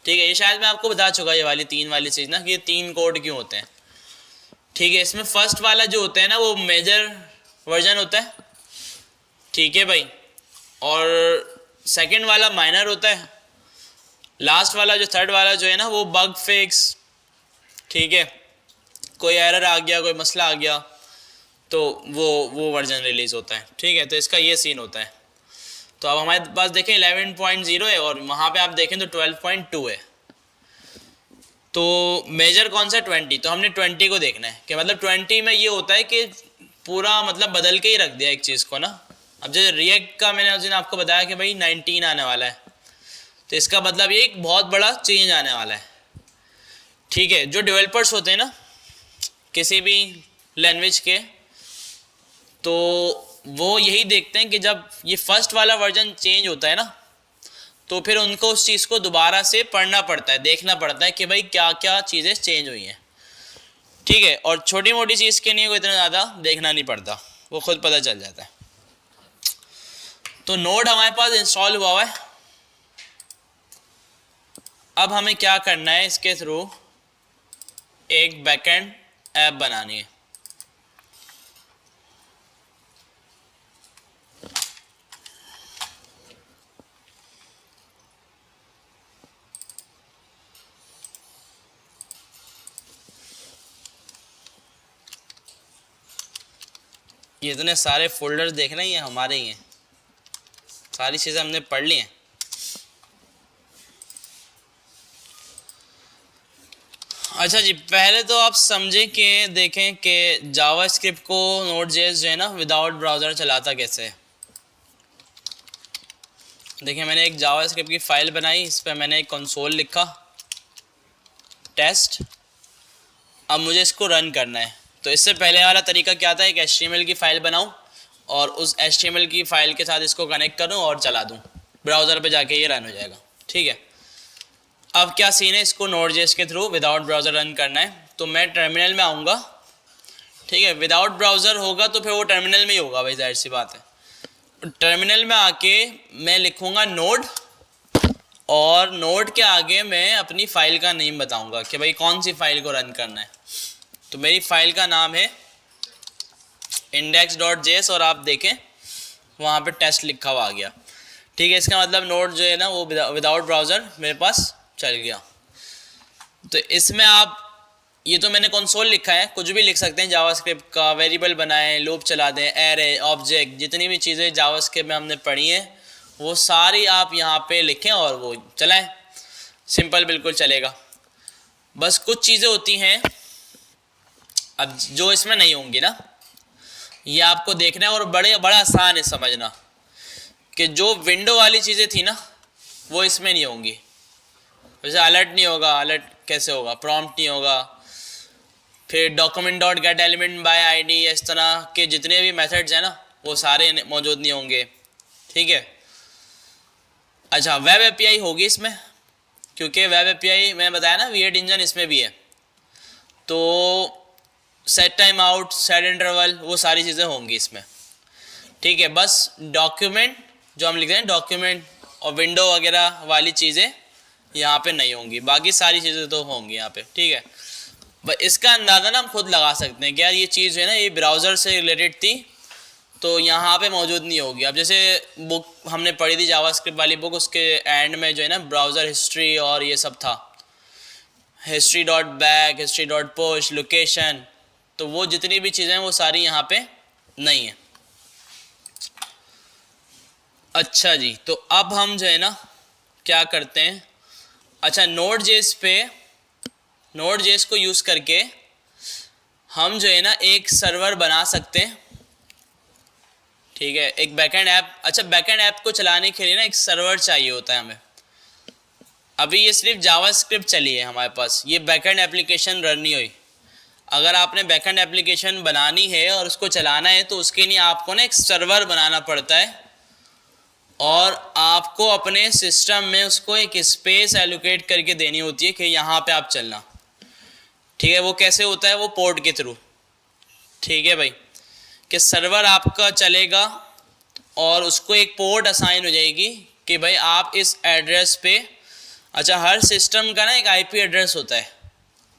Speaker 1: ठीक है। ये शायद मैं आपको बता चुका ये वाली 3 वाली चीज़ ना, कि ये 3 कोड क्यों होते हैं, ठीक है। इसमें फर्स्ट वाला जो होता है ना, वो मेजर वर्जन होता है, ठीक है भाई, और सेकंड वाला माइनर होता है, लास्ट वाला जो थर्ड वाला जो है ना, वो बग फिक्स, ठीक है। कोई एरर आ गया, कोई मसला आ गया, तो वो वर्जन रिलीज़ होता है, ठीक है। तो इसका ये सीन होता है। तो अब हमारे पास देखें 11.0 है और वहाँ पे आप देखें तो 12.2 है। तो मेजर कौन सा 20, तो हमने 20 को देखना है कि मतलब 20 में ये होता है कि पूरा मतलब बदल के ही रख दिया एक चीज़ को ना। अब जैसे रिएक्ट का मैंने उस दिन आपको बताया कि भाई 19 आने वाला है, तो इसका मतलब ये एक बहुत बड़ा चेंज आने वाला है, ठीक है। जो डेवलपर्स होते हैं ना किसी भी लैंग्वेज के, तो वो यही देखते हैं कि जब ये फर्स्ट वाला वर्जन चेंज होता है ना, तो फिर उनको उस चीज़ को दोबारा से पढ़ना पड़ता है, देखना पड़ता है कि भाई क्या क्या चीज़ें चेंज हुई हैं, ठीक है। और छोटी मोटी चीज़ के लिए को इतना ज़्यादा देखना नहीं पड़ता, वो खुद पता चल जाता है। तो नोड हमारे पास इंस्टॉल हुआ है। अब हमें क्या करना है, इसके थ्रू एक बैकएंड ऐप बनानी है। ये इतने सारे फोल्डर्स देखना, ये हमारे ही हैं, सारी चीज़ें हमने पढ़ ली हैं। अच्छा जी, पहले तो आप समझें कि देखें कि जावास्क्रिप्ट को Node.js जो है ना विदाउट ब्राउज़र चलाता कैसे है। देखिए मैंने एक जावास्क्रिप्ट की फ़ाइल बनाई, इस पर मैंने एक कंसोल लिखा टेस्ट। अब मुझे इसको रन करना है। तो इससे पहले वाला तरीका क्या था, एक HTML की फ़ाइल बनाऊं और उस HTML की फ़ाइल के साथ इसको कनेक्ट करूं और चला दूं, ब्राउज़र पे जाके ये रन हो जाएगा, ठीक है। अब क्या सीन है, इसको Node.js के थ्रू विदाउट ब्राउज़र रन करना है। तो मैं टर्मिनल में आऊँगा, ठीक है। विदाउट ब्राउज़र होगा तो फिर वो टर्मिनल में ही होगा भाई, जाहिर सी बात है। टर्मिनल में आके मैं लिखूँगा नोड, और नोड के आगे मैं अपनी फ़ाइल का नेम बताऊँगा कि भाई कौन सी फ़ाइल को रन करना है। तो मेरी फ़ाइल का नाम है index.js और आप देखें वहाँ पे टेस्ट लिखा हुआ आ गया, ठीक है। इसका मतलब नोड जो है ना वो विदाउट ब्राउज़र मेरे पास चल गया। तो इसमें आप, ये तो मैंने कंसोल लिखा है, कुछ भी लिख सकते हैं जावास्क्रिप्ट का, वेरिएबल बनाएं, लूप चला दें, एरे, ऑब्जेक्ट, जितनी भी चीज़ें जावास्क्रिप्ट में हमने पढ़ी हैं वो सारी आप यहाँ पे लिखें और वो चलाएं, सिंपल बिल्कुल चलेगा। बस कुछ चीज़ें होती हैं अब जो इसमें नहीं होंगी ना, ये आपको देखना है, और बड़ा आसान है समझना कि जो विंडो वाली चीज़ें थी ना वो इसमें नहीं होंगी। जैसे अलर्ट नहीं होगा, अलर्ट कैसे होगा, प्रॉम्प्ट नहीं होगा, फिर document dot gate element by ID, इस तरह के जितने भी मेथड्स हैं ना वो सारे मौजूद नहीं होंगे, ठीक है। अच्छा वेब एपीआई होगी इसमें, क्योंकि वेब एपीआई मैंने बताया ना V8 इंजन इसमें भी है। तो set time out, set interval, वो सारी चीज़ें होंगी इसमें, ठीक है। बस डॉक्यूमेंट जो हम लिख रहे हैं डॉक्यूमेंट और विंडो वगैरह वाली चीज़ें यहाँ पे नहीं होंगी, बाकी सारी चीज़ें तो होंगी यहाँ पे, ठीक है। बस इसका अंदाज़ा ना हम खुद लगा सकते हैं कि यार ये चीज़ जो है ना ये ब्राउज़र से रिलेटेड थी तो यहाँ पे मौजूद नहीं होगी। अब जैसे बुक हमने पढ़ी थी जावास्क्रिप्ट वाली बुक, उसके एंड में जो है ना ब्राउज़र हिस्ट्री और ये सब था, history dot back, history dot push, location, तो वो जितनी भी चीज़ें हैं वो सारी यहाँ पे नहीं है। अच्छा जी, तो अब हम जो है ना क्या करते हैं, अच्छा Node.js को यूज़ करके हम जो है ना एक सर्वर बना सकते हैं, ठीक है, एक बैकएंड ऐप। अच्छा, बैकएंड ऐप को चलाने के लिए ना एक सर्वर चाहिए होता है हमें। अभी ये सिर्फ जावास्क्रिप्ट चली है हमारे पास, ये बैकएंड एप्लीकेशन रन नहीं हुई। अगर आपने बैकएंड एप्लीकेशन बनानी है और उसको चलाना है तो उसके लिए आपको ना एक सर्वर बनाना पड़ता है और आपको अपने सिस्टम में उसको एक स्पेस एलोकेट करके देनी होती है कि यहाँ पे आप चलना, ठीक है। वो कैसे होता है, वो पोर्ट के थ्रू, ठीक है भाई, कि सर्वर आपका चलेगा और उसको एक पोर्ट असाइन हो जाएगी कि भाई आप इस एड्रेस पे, अच्छा हर सिस्टम का ना एक आईपी एड्रेस होता है,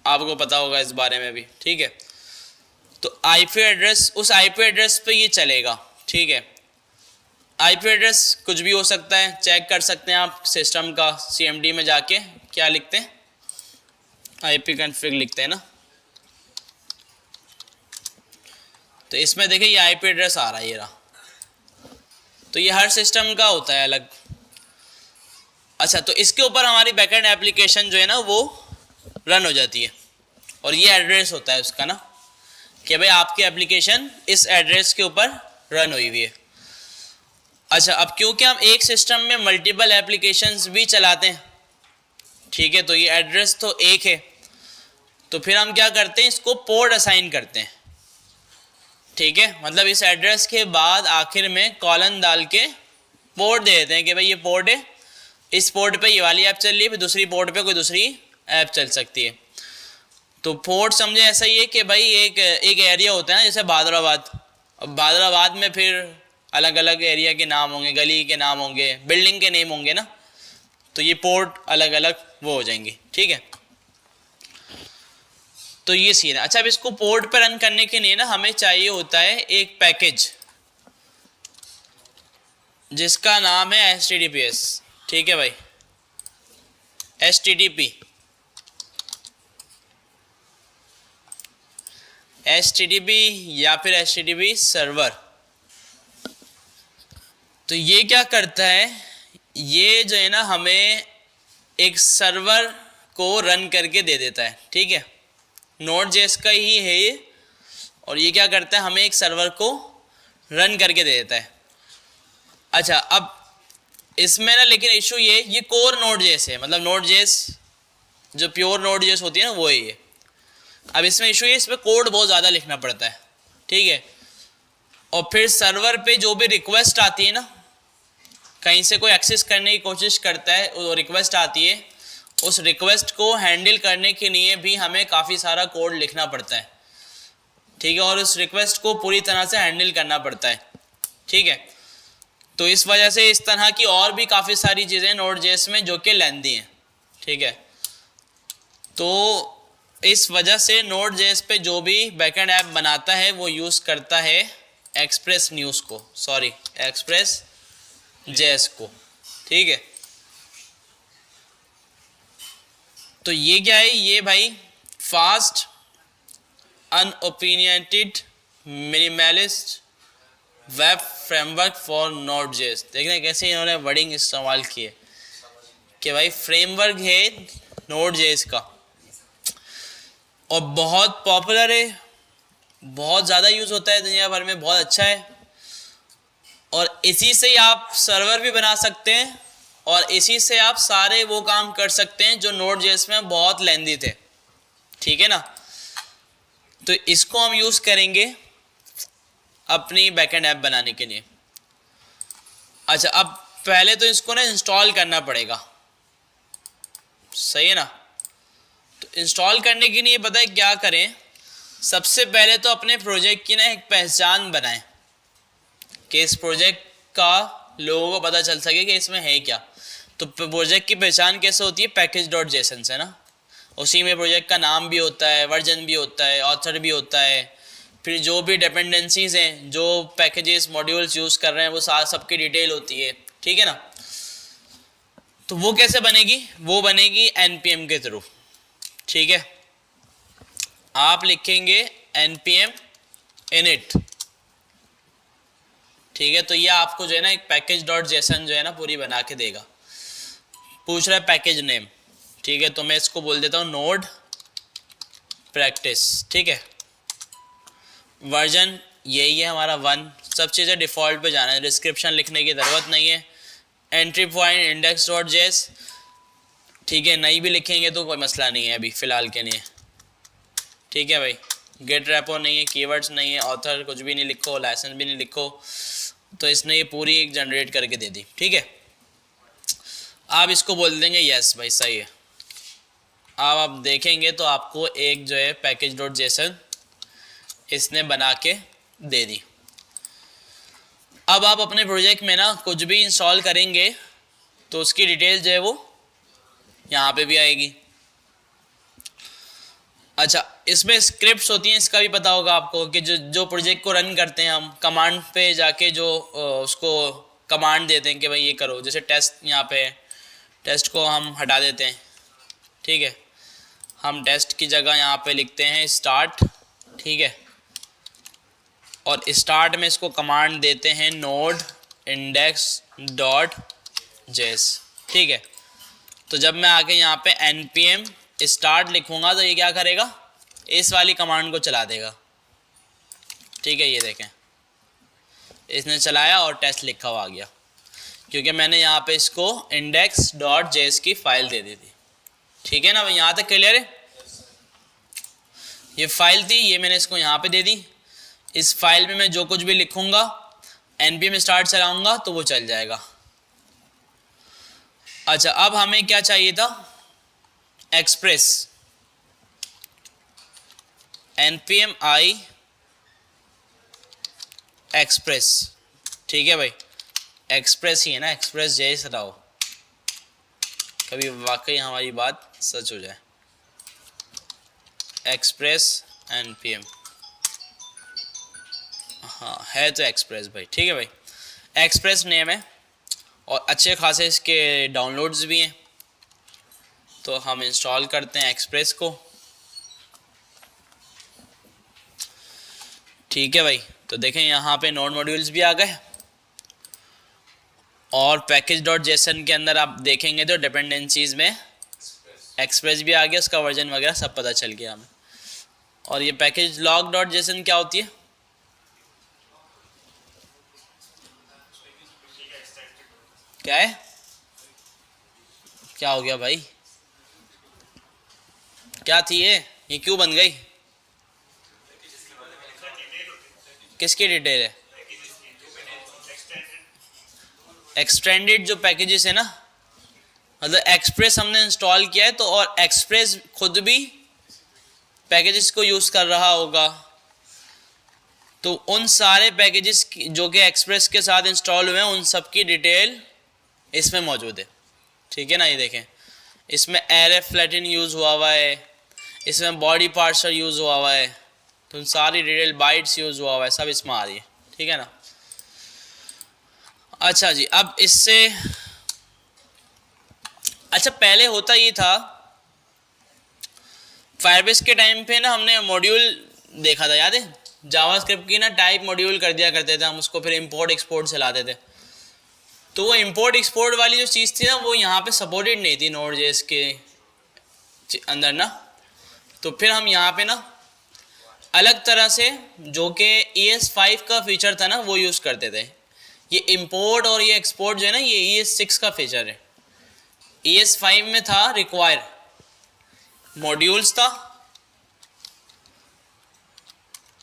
Speaker 1: आपको पता होगा इस बारे में भी, ठीक है। तो आईपी एड्रेस, उस आईपी एड्रेस पे ये चलेगा, ठीक है। आईपी एड्रेस कुछ भी हो सकता है, चेक कर सकते हैं आप सिस्टम का सीएमडी में जाके, क्या लिखते हैं, आईपी कॉन्फ़िग लिखते हैं ना, तो इसमें देखिए ये आईपी एड्रेस आ रहा है, ये रहा। तो ये हर सिस्टम का होता है अलग। अच्छा, तो इसके ऊपर हमारी बैकएंड एप्लीकेशन जो है ना वो रन हो जाती है और ये एड्रेस होता है उसका ना कि भाई आपकी एप्लीकेशन इस एड्रेस के ऊपर रन हुई हुई है। अच्छा, अब क्योंकि हम एक सिस्टम में मल्टीपल एप्लीकेशंस भी चलाते हैं, ठीक है, तो ये एड्रेस तो एक है, तो फिर हम क्या करते हैं, इसको पोर्ट असाइन करते हैं, ठीक है। मतलब इस एड्रेस के बाद आखिर में कॉलन डाल के पोर्ट दे देते हैं कि भाई ये पोर्ट है, इस पोर्ट पे ये वाली ऐप चल रही है, फिर दूसरी पोर्ट पे कोई दूसरी ऐप चल सकती है। तो पोर्ट समझे ऐसा ही है कि भाई एक एरिया होता है ना, जैसे भादराबाद, अब भादराबाद में फिर अलग अलग एरिया के नाम होंगे, गली के नाम होंगे, बिल्डिंग के नेम होंगे ना, तो ये पोर्ट अलग अलग वो हो जाएंगे, ठीक है। तो ये सीन है। अच्छा, अब इसको पोर्ट पर रन करने के लिए ना हमें चाहिए होता है एक पैकेज जिसका नाम है HTTPS, ठीक है भाई, HTTP या फिर HTTP सर्वर। तो ये क्या करता है, ये जो है ना हमें एक सर्वर को रन करके दे देता है, ठीक है। Node.js का ही है ये, और ये क्या करता है, हमें एक सर्वर को रन करके दे देता है। अच्छा, अब इसमें ना लेकिन इशू ये कोर Node.js है, मतलब Node.js जो प्योर Node.js होती है ना वो है ये। अब इसमें इशू ये, इसमें कोड बहुत ज़्यादा लिखना पड़ता है, ठीक है। और फिर सर्वर पे जो भी रिक्वेस्ट आती है ना, कहीं से कोई एक्सेस करने की कोशिश करता है, वो रिक्वेस्ट आती है, उस रिक्वेस्ट को हैंडल करने के लिए भी हमें काफ़ी सारा कोड लिखना पड़ता है, ठीक है, और उस रिक्वेस्ट को पूरी तरह से हैंडल करना पड़ता है, ठीक है। तो इस वजह से इस तरह की और भी काफ़ी सारी चीज़ें Node.js में जो कि लेंथी हैं, ठीक है। तो इस वजह से Node.js पे जो भी बैकएंड ऐप बनाता है वो यूज़ करता है एक्सप्रेस JS को, ठीक है। तो ये क्या है, ये भाई fast unopinionated minimalist web framework for Node.js। देखना कैसे इन्होंने वर्डिंग इस्तेमाल की है कि भाई फ्रेमवर्क है Node.js का और बहुत पॉपुलर है, बहुत ज़्यादा यूज़ होता है दुनिया भर में, बहुत अच्छा है, और इसी से ही आप सर्वर भी बना सकते हैं और इसी से आप सारे वो काम कर सकते हैं जो Node.js में बहुत लेंदी थे, ठीक है ना। तो इसको हम यूज़ करेंगे अपनी बैकएंड ऐप बनाने के लिए। अच्छा, अब पहले तो इसको ना इंस्टॉल करना पड़ेगा, सही है ना। तो इंस्टॉल करने के लिए पता है क्या करें, सबसे पहले तो अपने प्रोजेक्ट की ना एक पहचान बनाएं कि इस प्रोजेक्ट का लोगों को पता चल सके कि इसमें है क्या। तो प्रोजेक्ट की पहचान कैसे होती है? package.json से ना। उसी में प्रोजेक्ट का नाम भी होता है, वर्जन भी होता है, ऑथर भी होता है, फिर जो भी डिपेंडेंसीज हैं, जो पैकेजेस मॉड्यूल्स यूज़ कर रहे हैं, वो सारा सबकी डिटेल होती है, ठीक है ना। तो वो कैसे बनेगी? वो बनेगी npm के थ्रू, ठीक है। आप लिखेंगे npm init, ठीक है। तो ये आपको जो है ना एक package.json जो है ना पूरी बना के देगा। पूछ रहा है पैकेज नेम, ठीक है, तो मैं इसको बोल देता हूँ नोड प्रैक्टिस, ठीक है। वर्जन यही है हमारा 1, सब चीज़ें डिफ़ॉल्ट पे जाना है, डिस्क्रिप्शन लिखने की ज़रूरत नहीं है। एंट्री पॉइंट index.js, ठीक है, नहीं भी लिखेंगे तो कोई मसला नहीं है अभी फ़िलहाल के लिए, ठीक है भाई। गेट रेपो नहीं है, कीवर्ड्स नहीं है, ऑथर कुछ भी नहीं लिखो, लाइसेंस भी नहीं लिखो, तो इसने ये पूरी एक जनरेट करके दे दी, ठीक है। आप इसको बोल देंगे यस भाई सही है। अब आप देखेंगे तो आपको एक जो है package.json इसने बना के दे दी। अब आप अपने प्रोजेक्ट में ना कुछ भी इंस्टॉल करेंगे तो उसकी डिटेल जो है वो यहाँ पे भी आएगी। अच्छा, इसमें स्क्रिप्ट्स होती हैं, इसका भी पता होगा आपको कि जो प्रोजेक्ट को रन करते हैं हम कमांड पे जाके जो उसको कमांड देते हैं कि भाई ये करो, जैसे टेस्ट यहाँ पे है, टेस्ट को हम हटा देते हैं, ठीक है। हम टेस्ट की जगह यहाँ पे लिखते हैं स्टार्ट, ठीक है, और स्टार्ट में इसको कमांड देते हैं node index.js, ठीक है। तो जब मैं आके यहाँ पे npm स्टार्ट लिखूंगा तो ये क्या करेगा? इस वाली कमांड को चला देगा, ठीक है। ये देखें इसने चलाया और टेस्ट लिखा हुआ आ गया, क्योंकि मैंने यहाँ पे इसको index.js की फाइल दे दी थी, ठीक है ना भाई। यहाँ तक क्लियर है? ये फाइल थी, ये मैंने इसको यहाँ पे दे दी। इस फाइल में मैं जो कुछ भी लिखूंगा npm स्टार्ट चलाऊंगा तो वो चल जाएगा। अच्छा, अब हमें क्या चाहिए था? एक्सप्रेस, npm i एक्सप्रेस, ठीक है भाई। एक्सप्रेस ही है ना, एक्सप्रेस जैसे रहो, कभी वाकई हमारी बात सच हो जाए। एक्सप्रेस npm, हाँ है तो एक्सप्रेस भाई, ठीक है भाई। एक्सप्रेस नेम है और अच्छे खासे इसके डाउनलोड्स भी हैं, तो हम इंस्टॉल करते हैं एक्सप्रेस को, ठीक है भाई। तो देखें यहाँ पे नोड मॉड्यूल्स भी आ गए और package.json के अंदर आप देखेंगे तो डिपेंडेंसीज में एक्सप्रेस भी आ गया, उसका वर्जन वगैरह सब पता चल गया हमें। और ये पैकेज log.json क्या होती है? क्या है? क्या हो गया भाई? क्या थी ये क्यों बन गई? किसकी डिटेल है? एक्सटेंडेड जो पैकेजेस है ना, मतलब एक्सप्रेस हमने इंस्टॉल किया है तो, और एक्सप्रेस खुद भी पैकेजेस को यूज़ कर रहा होगा, तो उन सारे पैकेजेस जो कि एक्सप्रेस के साथ इंस्टॉल हुए हैं उन सब की डिटेल इसमें मौजूद है, ठीक है ना। ये देखें इसमें एरे फ्लैटिन यूज़ हुआ है, इसमें बॉडी पार्सर यूज़ हुआ है, तो उन सारी डिटेल बाइट्स यूज़ हुआ है, सब इसमें आ रही है, ठीक है ना। अच्छा जी, अब इससे अच्छा पहले होता ये था, फायरबेस के टाइम पे ना हमने मॉड्यूल देखा था, याद है? जावास्क्रिप्ट की ना टाइप मॉड्यूल कर दिया करते थे हम उसको, फिर इंपोर्ट एक्सपोर्ट चलाते थे। तो वो इंपोर्ट एक्सपोर्ट वाली जो चीज़ थी ना वो यहाँ पे सपोर्टेड नहीं थी नोड.जेएस के अंदर ना। तो फिर हम यहाँ पे ना अलग तरह से जो कि ES5 का फीचर था ना वो यूज़ करते थे। ये इंपोर्ट और ये एक्सपोर्ट जो है ना ये ES6 का फीचर है। ES5 में था रिक्वायर मॉड्यूल्स था,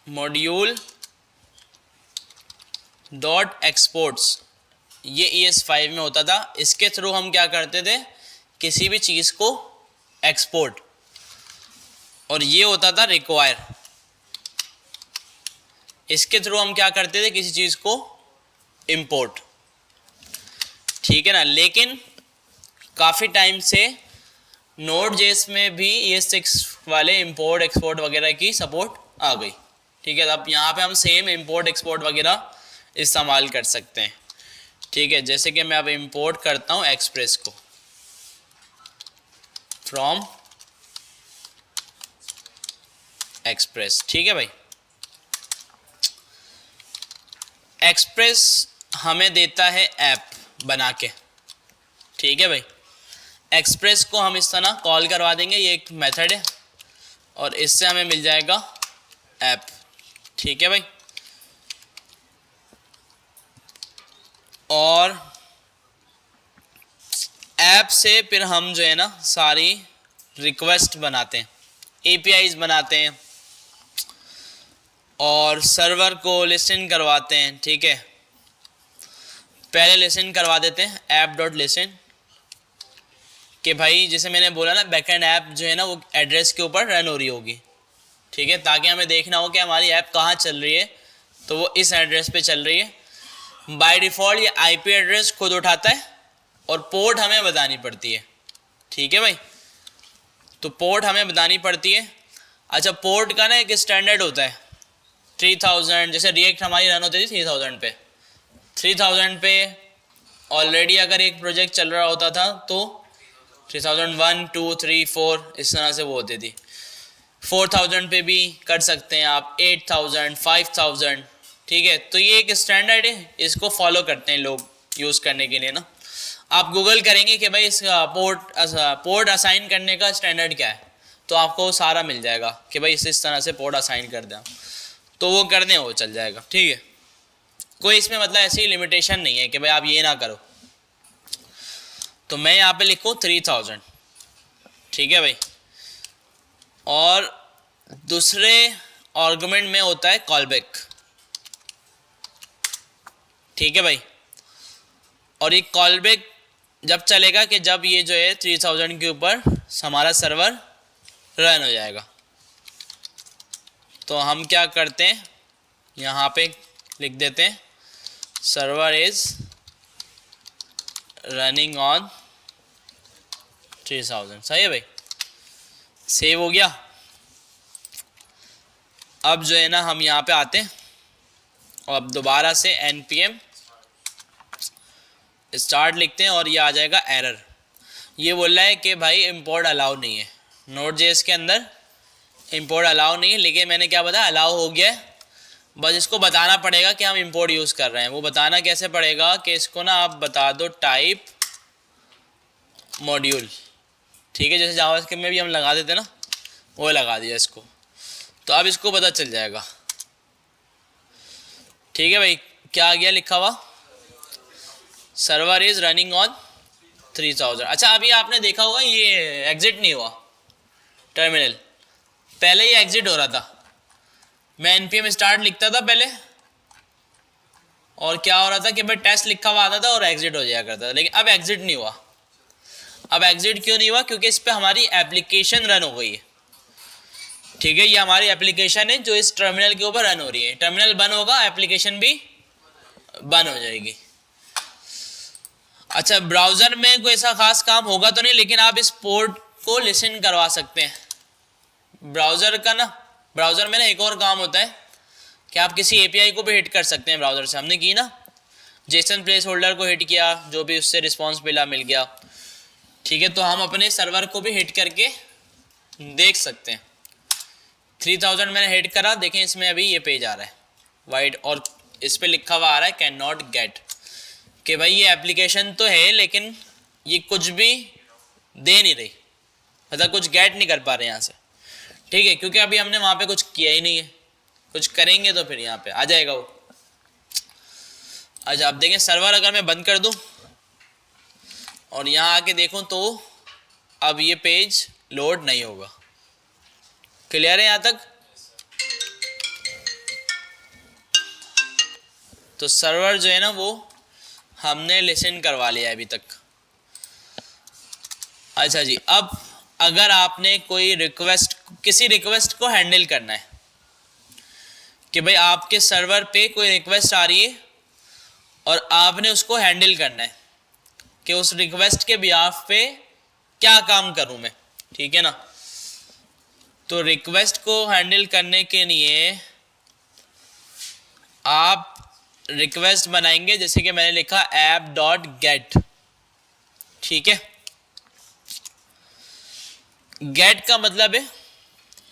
Speaker 1: मॉड्यूल डॉट एक्सपोर्ट्स, ये ES5 में होता था। इसके थ्रू हम क्या करते थे, किसी भी चीज़ को एक्सपोर्ट, और ये होता था रिक्वायर। इसके थ्रू हम क्या करते थे, किसी चीज़ को इम्पोर्ट, ठीक है ना। लेकिन काफ़ी टाइम से Node.js में भी ये 6 वाले इम्पोर्ट एक्सपोर्ट वगैरह की सपोर्ट आ गई, ठीक है। अब यहाँ पे हम सेम इम्पोर्ट एक्सपोर्ट वगैरह इस्तेमाल कर सकते हैं, ठीक है। जैसे कि मैं अब इम्पोर्ट करता हूँ एक्सप्रेस को फ्रॉम एक्सप्रेस, ठीक है भाई। एक्सप्रेस हमें देता है ऐप बना के, ठीक है भाई। एक्सप्रेस को हम इस तरह कॉल करवा देंगे, ये एक मेथड है, और इससे हमें मिल जाएगा ऐप, ठीक है भाई। और ऐप से फिर हम जो है ना सारी रिक्वेस्ट बनाते हैं, एपीआईज बनाते हैं और सर्वर को लिसन करवाते हैं, ठीक है। पहले लिसन करवा देते हैं ऐप डॉट लिसन कि भाई जैसे मैंने बोला ना बैकएंड ऐप जो है ना वो एड्रेस के ऊपर रन हो रही होगी, ठीक है, ताकि हमें देखना हो कि हमारी ऐप कहाँ चल रही है, तो वो इस एड्रेस पे चल रही है। बाय डिफ़ॉल्ट ये आईपी एड्रेस खुद उठाता है और पोर्ट हमें बतानी पड़ती है, ठीक है भाई। तो पोर्ट हमें बतानी पड़ती है। अच्छा, पोर्ट का ना एक स्टैंडर्ड होता है 3000, जैसे रिएक्ट हमारी रन होती थी 3000 पे, 3000 पे ऑलरेडी अगर एक प्रोजेक्ट चल रहा होता था तो 3001, 2, 3, 4 इस तरह से वो होती थी। 4000 पे भी कर सकते हैं आप, 8000, 5000, ठीक है। तो ये एक स्टैंडर्ड है, इसको फॉलो करते हैं लोग यूज़ करने के लिए ना। आप गूगल करेंगे कि भाई इस पोर्ट असाइन करने का स्टैंडर्ड क्या है, तो आपको सारा मिल जाएगा कि भाई इस तरह से पोर्ट असाइन कर दें, तो वो कर दें, वो चल जाएगा, ठीक है। कोई इसमें मतलब ऐसी लिमिटेशन नहीं है कि भाई आप ये ना करो। तो मैं यहाँ पे लिखूँ 3000, ठीक है भाई। और दूसरे आर्गुमेंट में होता है कॉलबैक, ठीक है भाई। और ये कॉलबैक जब चलेगा कि जब ये जो है 3000 के ऊपर हमारा सर्वर रन हो जाएगा। तो हम क्या करते हैं, यहाँ पे लिख देते हैं सर्वर इज रनिंग ऑन 3000, सही है भाई, सेव हो गया। अब जो है ना हम यहाँ पे आते हैं और अब दोबारा से npm स्टार्ट लिखते हैं और ये आ जाएगा एरर। ये बोल रहा है कि भाई इंपोर्ट अलाउ नहीं है, Node.js के अंदर इंपोर्ट अलाउ नहीं है, लेकिन मैंने क्या बताया अलाउ हो गया है। बस इसको बताना पड़ेगा कि हम इंपोर्ट यूज़ कर रहे हैं। वो बताना कैसे पड़ेगा कि इसको ना आप बता दो टाइप मॉड्यूल, ठीक है, जैसे जावास्क्रिप्ट में भी हम लगा देते ना, वो लगा दिया इसको। तो अब इसको पता चल जाएगा, ठीक है भाई। क्या आ गया लिखा हुआ, सर्वर इज रनिंग ऑन 3000। अच्छा, अभी आपने देखा होगा ये एग्जिट नहीं हुआ टर्मिनल, पहले ये एग्जिट हो रहा था। मैं npm स्टार्ट लिखता था पहले और क्या हो रहा था कि भाई टेस्ट लिखा हुआ आता था और एग्जिट हो जाया करता था, लेकिन अब एग्जिट नहीं हुआ। अब एग्जिट क्यों नहीं हुआ, क्योंकि इस पर हमारी एप्लीकेशन रन हो गई है, ठीक है। ये हमारी एप्लीकेशन है जो इस टर्मिनल के ऊपर रन हो रही है। टर्मिनल बंद होगा, एप्लीकेशन भी बंद हो जाएगी। अच्छा, ब्राउज़र में कोई ऐसा खास काम होगा तो नहीं, लेकिन आप इस पोर्ट को लिसन करवा सकते हैं ब्राउज़र का ना। ब्राउज़र में ना एक और काम होता है कि आप किसी एपीआई को भी हिट कर सकते हैं ब्राउज़र से। हमने की ना, जेसन प्लेस होल्डर को हिट किया, जो भी उससे रिस्पॉन्स मिल गया, ठीक है। तो हम अपने सर्वर को भी हिट करके देख सकते हैं। 3000 मैंने हिट करा, देखें इसमें अभी ये पेज आ रहा है वाइट और इस पर लिखा हुआ आ रहा है कैन नॉट गेट, कि भाई ये एप्लीकेशन तो है लेकिन ये कुछ भी दे नहीं रही, मतलब कुछ गेट नहीं कर पा रहे यहाँ से, ठीक है, क्योंकि अभी हमने वहाँ पे कुछ किया ही नहीं है। कुछ करेंगे तो फिर यहाँ पे आ जाएगा वो। अच्छा, अब देखें सर्वर अगर मैं बंद कर दूँ और यहाँ आके देखूँ तो अब ये पेज लोड नहीं होगा। क्लियर है यहाँ तक? तो सर्वर जो है ना वो हमने लिसन करवा लिया अभी तक। अच्छा जी, अब अगर आपने कोई रिक्वेस्ट, किसी रिक्वेस्ट को हैंडल करना है कि भाई आपके सर्वर पे कोई रिक्वेस्ट आ रही है और आपने उसको हैंडल करना है कि उस रिक्वेस्ट के बिहाफ पे क्या काम करूं मैं, ठीक है ना। तो रिक्वेस्ट को हैंडल करने के लिए आप रिक्वेस्ट बनाएंगे, जैसे कि मैंने लिखा app.get, ठीक है। गेट का मतलब है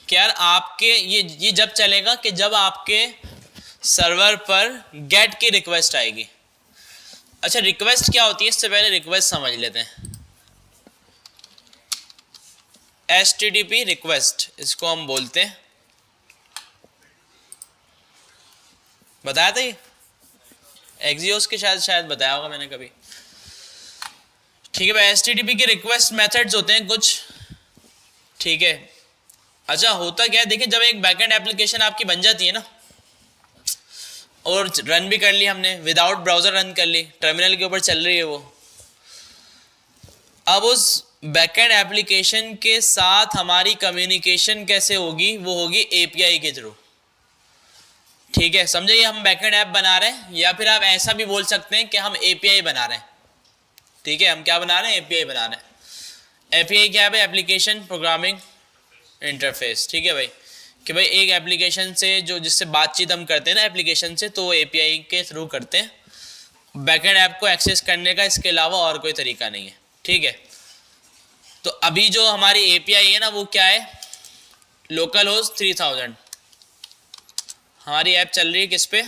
Speaker 1: कि यार आपके ये जब चलेगा कि जब आपके सर्वर पर गेट की रिक्वेस्ट आएगी। अच्छा, रिक्वेस्ट क्या होती है, इससे पहले रिक्वेस्ट समझ लेते हैं। HTTP रिक्वेस्ट इसको हम बोलते हैं, बताया था ये एक्सियोस के शायद बताया होगा मैंने कभी, ठीक है भाई। HTTP के रिक्वेस्ट मेथड्स होते हैं कुछ, ठीक है। अच्छा, होता क्या है, देखिए जब एक बैकएंड एप्लीकेशन आपकी बन जाती है ना और रन भी कर ली हमने, विदाउट ब्राउजर रन कर ली, टर्मिनल के ऊपर चल रही है वो, अब उस बैकएंड एप्लीकेशन के साथ हमारी कम्युनिकेशन कैसे होगी, वो होगी API के थ्रू, ठीक है। समझे, ये हम बैकएंड ऐप बना रहे हैं, या फिर आप ऐसा भी बोल सकते हैं कि हम API बना रहे हैं, ठीक है। हम क्या बना रहे हैं, API बना रहे हैं। API क्या है, एप्लीकेशन प्रोग्रामिंग इंटरफेस, ठीक है भाई, कि भाई एक एप्लीकेशन से जो जिससे बातचीत हम करते हैं ना एप्लीकेशन से, तो API के थ्रू करते हैं। बैकएंड ऐप को एक्सेस करने का इसके अलावा और कोई तरीका नहीं है, ठीक है। तो अभी जो हमारी API है ना, वो क्या है, लोकल होस्ट 3000। हमारी ऐप चल रही है किस पे,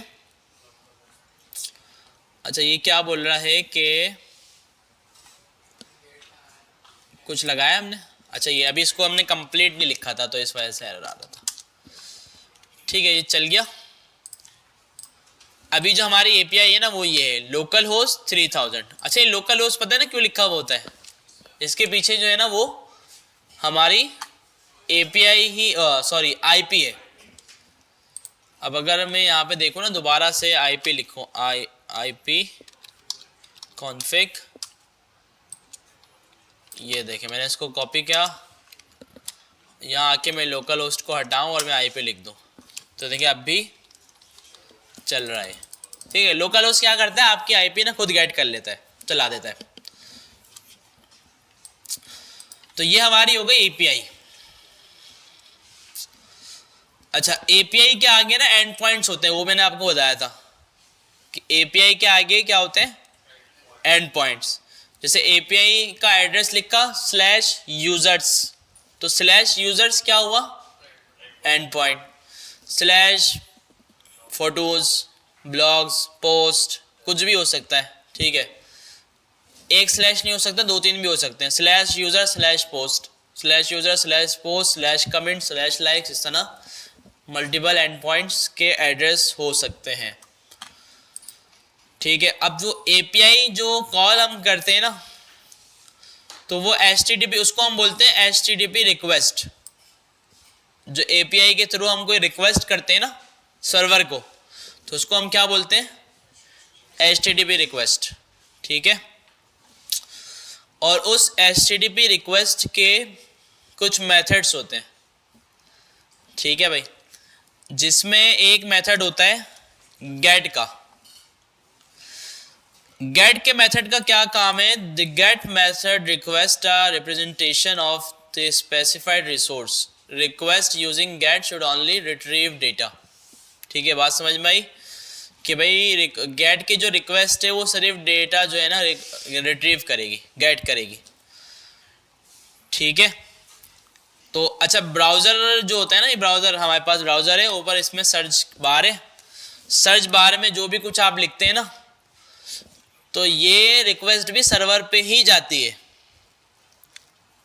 Speaker 1: अच्छा ये क्या बोल रहा है कि कुछ लगाया हमने, अच्छा ये अभी इसको हमने कंप्लीट नहीं लिखा था तो इस वजह से एरर आ रहा था, ठीक है। ये चल गया। अभी जो हमारी API है ना, वो ये है लोकल होस्ट 3000। अच्छा, ये लोकल होस्ट पता है ना क्यों लिखा हुआ होता है, इसके पीछे जो है ना वो हमारी API ही सॉरी IP है। अब अगर मैं यहाँ पे देखूँ ना, दोबारा से IP लिखूँ, IP config, ये देखें मैंने इसको कॉपी किया, यहाँ आके मैं लोकल होस्ट को हटाऊँ और मैं IP लिख दूँ, तो देखिए अब भी चल रहा है, ठीक है। लोकल होस्ट क्या करता है, आपकी IP ना खुद गेट कर लेता है, चला देता है। तो ये हमारी हो गई API। अच्छा, API के आगे ना एंड पॉइंट्स होते हैं, वो मैंने आपको बताया था कि API के आगे क्या होते हैं, एंड पॉइंट्स। जैसे API का एड्रेस लिखा /users, तो /users क्या हुआ, and point. /photos, blogs, post, कुछ भी हो सकता है, ठीक है। एक स्लैश नहीं हो सकता, 2-3 भी हो सकते हैं। /user /post, /user /post /comment /likes, इस तरह मल्टीपल एंड पॉइंट्स के एड्रेस हो सकते हैं, ठीक है। अब जो API जो कॉल हम करते हैं ना, तो वो HTTP, उसको हम बोलते हैं HTTP रिक्वेस्ट। जो API के थ्रू हम कोई रिक्वेस्ट करते हैं ना सर्वर को, तो उसको हम क्या बोलते हैं, HTTP रिक्वेस्ट, ठीक है। और उस HTTP रिक्वेस्ट के कुछ मेथड्स होते हैं, ठीक है भाई, जिसमें एक मेथड होता है गेट का। गेट के मेथड का क्या काम है, the get method request a representation of the specified resource, request using get should only retrieve data, ठीक है। बात समझ में आई कि भाई गेट की जो रिक्वेस्ट है वो सिर्फ डेटा जो है ना रिट्रीव करेगी, गेट करेगी, ठीक है। तो अच्छा, ब्राउज़र जो होता है ना, ये ब्राउज़र, हमारे पास ब्राउज़र है, ऊपर इसमें सर्च बार है, सर्च बार में जो भी कुछ आप लिखते हैं ना, तो ये रिक्वेस्ट भी सर्वर पे ही जाती है,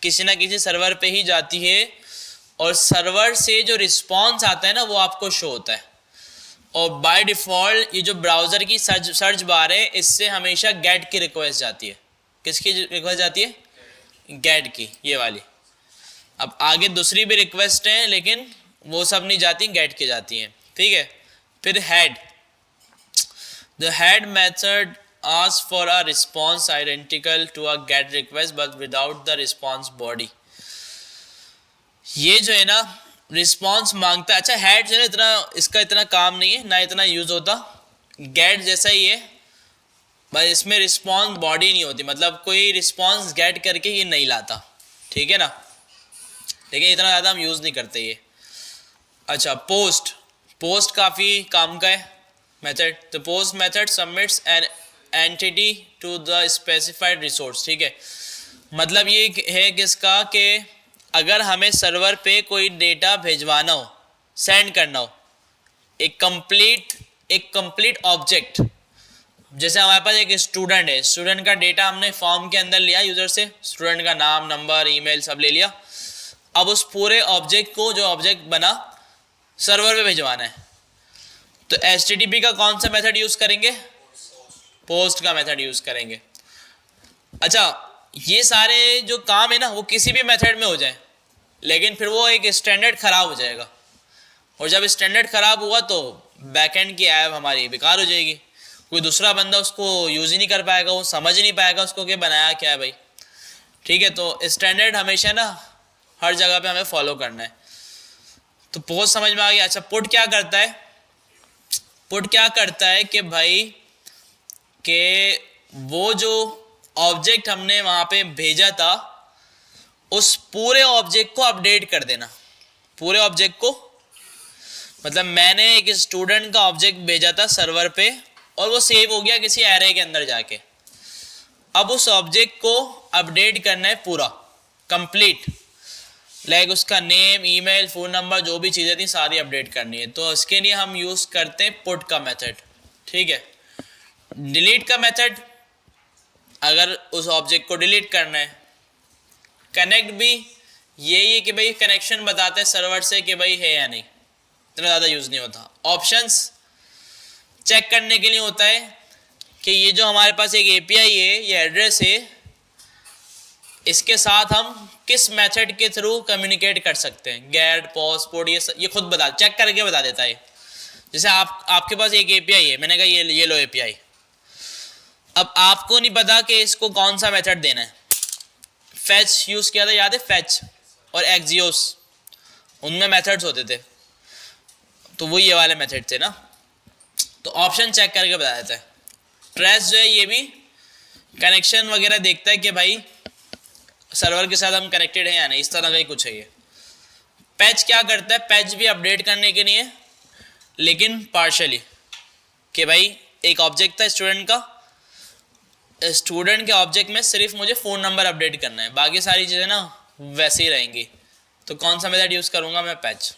Speaker 1: किसी ना किसी सर्वर पे ही जाती है, और सर्वर से जो रिस्पॉन्स आता है ना वो आपको शो होता है। और बाय डिफ़ॉल्ट ये जो ब्राउज़र की सर्च बार है, इससे हमेशा गेट की रिक्वेस्ट जाती है। किसकी रिक्वेस्ट जाती है, गेट की, ये वाली। अब आगे दूसरी भी रिक्वेस्ट हैं, लेकिन वो सब नहीं जाती, गेट की जाती हैं, ठीक है। फिर head, the head method asks for a response identical to a get request but without the response body। ये जो है ना रिस्पॉन्स मांगता है। अच्छा हेड जो है इतना, इसका इतना काम नहीं है ना, इतना यूज होता, गेट जैसा ही है, बस इसमें रिस्पॉन्स बॉडी नहीं होती, मतलब कोई रिस्पॉन्स गेट करके ये नहीं लाता, ठीक है ना, लेकिन इतना ज़्यादा हम यूज़ नहीं करते ये। अच्छा पोस्ट, पोस्ट काफ़ी काम का है मेथड। तो post method submits an entity to the specified resource, ठीक है, मतलब ये है किसका कि अगर हमें सर्वर पे कोई डेटा भिजवाना हो, सेंड करना हो, एक कंप्लीट ऑब्जेक्ट, जैसे हमारे पास एक स्टूडेंट है, स्टूडेंट का डेटा हमने फॉर्म के अंदर लिया यूज़र से, स्टूडेंट का नाम, नंबर, ईमेल सब ले लिया, अब उस पूरे ऑब्जेक्ट को, जो ऑब्जेक्ट बना, सर्वर पे भिजवाना है, तो HTTP का कौन सा मेथड यूज़ करेंगे? पोस्ट का मेथड यूज़ करेंगे। अच्छा ये सारे जो काम है ना वो किसी भी मेथड में हो जाए, लेकिन फिर वो एक स्टैंडर्ड ख़राब हो जाएगा, और जब स्टैंडर्ड ख़राब हुआ तो बैकएंड की ऐप हमारी बेकार हो जाएगी, कोई दूसरा बंदा उसको यूज़ ही नहीं कर पाएगा, वो समझ ही नहीं पाएगा उसको कि बनाया क्या है भाई, ठीक है। तो स्टैंडर्ड हमेशा ना हर जगह पे हमें फॉलो करना है। तो पोस्ट समझ में आ गया। अच्छा पुट क्या करता है? पुट क्या करता है कि भाई कि वो जो ऑब्जेक्ट हमने वहाँ पे भेजा था उस पूरे ऑब्जेक्ट को अपडेट कर देना, पूरे ऑब्जेक्ट को, मतलब मैंने एक स्टूडेंट का ऑब्जेक्ट भेजा था सर्वर पे और वो सेव हो गया किसी एरे के अंदर जाके, अब उस ऑब्जेक्ट को अपडेट करना है पूरा कंप्लीट, लाइक उसका नेम, ईमेल, फ़ोन नंबर, जो भी चीज़ें थी सारी अपडेट करनी है। तो इसके लिए हम यूज़ करते हैं पुट का मेथड, ठीक है। डिलीट का मेथड, अगर उस ऑब्जेक्ट को डिलीट करना है। कनेक्ट भी यही है कि भाई कनेक्शन बताते हैं सर्वर से कि भाई है या नहीं, इतना ज़्यादा यूज़ नहीं होता। ऑप्शंस चेक करने के लिए होता है कि ये जो हमारे पास एक API है, ये एड्रेस है, इसके साथ हम किस मेथड के थ्रू कम्युनिकेट कर सकते हैं, गेट, पोस्ट, पुट, ये खुद बता, चेक करके बता देता है। जैसे आपके पास एक API है, मैंने कहा ये लो API, अब आपको नहीं पता कि इसको कौन सा मेथड देना है। फैच यूज़ किया था, याद है फैच और एक्जियोस, उनमें मेथड्स होते थे, तो वो ये वाले मेथड थे ना। तो ऑप्शन चेक करके बता देता है। ट्रेस जो है ये भी कनेक्शन वगैरह देखता है कि भाई सर्वर के साथ हम कनेक्टेड हैं या नहीं, इस तरह का ही कुछ है ये। पैच क्या करता है? पैच भी अपडेट करने के लिए, लेकिन पार्शली, कि भाई एक ऑब्जेक्ट था स्टूडेंट का, स्टूडेंट के ऑब्जेक्ट में सिर्फ मुझे फ़ोन नंबर अपडेट करना है, बाकी सारी चीज़ें ना वैसे ही रहेंगी। तो कौन सा मेथड यूज़ करूँगा मैं? पैच,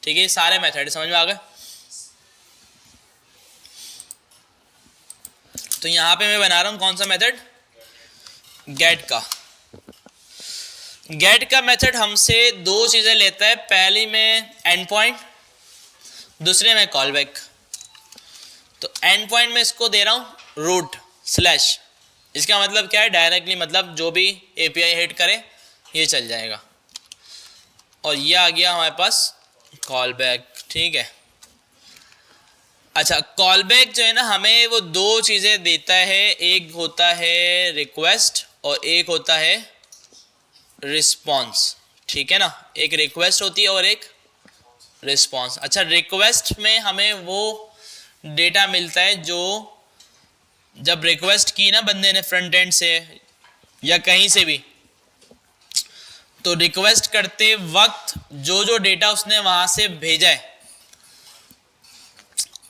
Speaker 1: ठीक है। सारे मेथड समझ में आ गए। तो यहाँ पे मैं बना रहा हूँ कौन सा मेथड? गेट का। गेट का मेथड हमसे दो चीज़ें लेता है, पहली में एंड पॉइंट, दूसरे में कॉल बैक। तो एंड पॉइंट में इसको दे रहा हूँ रूट स्लैश, इसका मतलब क्या है? डायरेक्टली, मतलब जो भी API हिट करे ये चल जाएगा, और ये आ गया हमारे पास कॉल बैक, ठीक है। अच्छा कॉल बैक जो है ना हमें वो दो चीज़ें देता है, एक होता है रिक्वेस्ट और एक होता है रिस्पॉन्स, ठीक है ना। एक रिक्वेस्ट होती है और एक रिस्पॉन्स। अच्छा रिक्वेस्ट में हमें वो डेटा मिलता है जो जब रिक्वेस्ट की ना बंदे ने फ्रंट एंड से या कहीं से भी, तो रिक्वेस्ट करते वक्त जो जो डेटा उसने वहाँ से भेजा है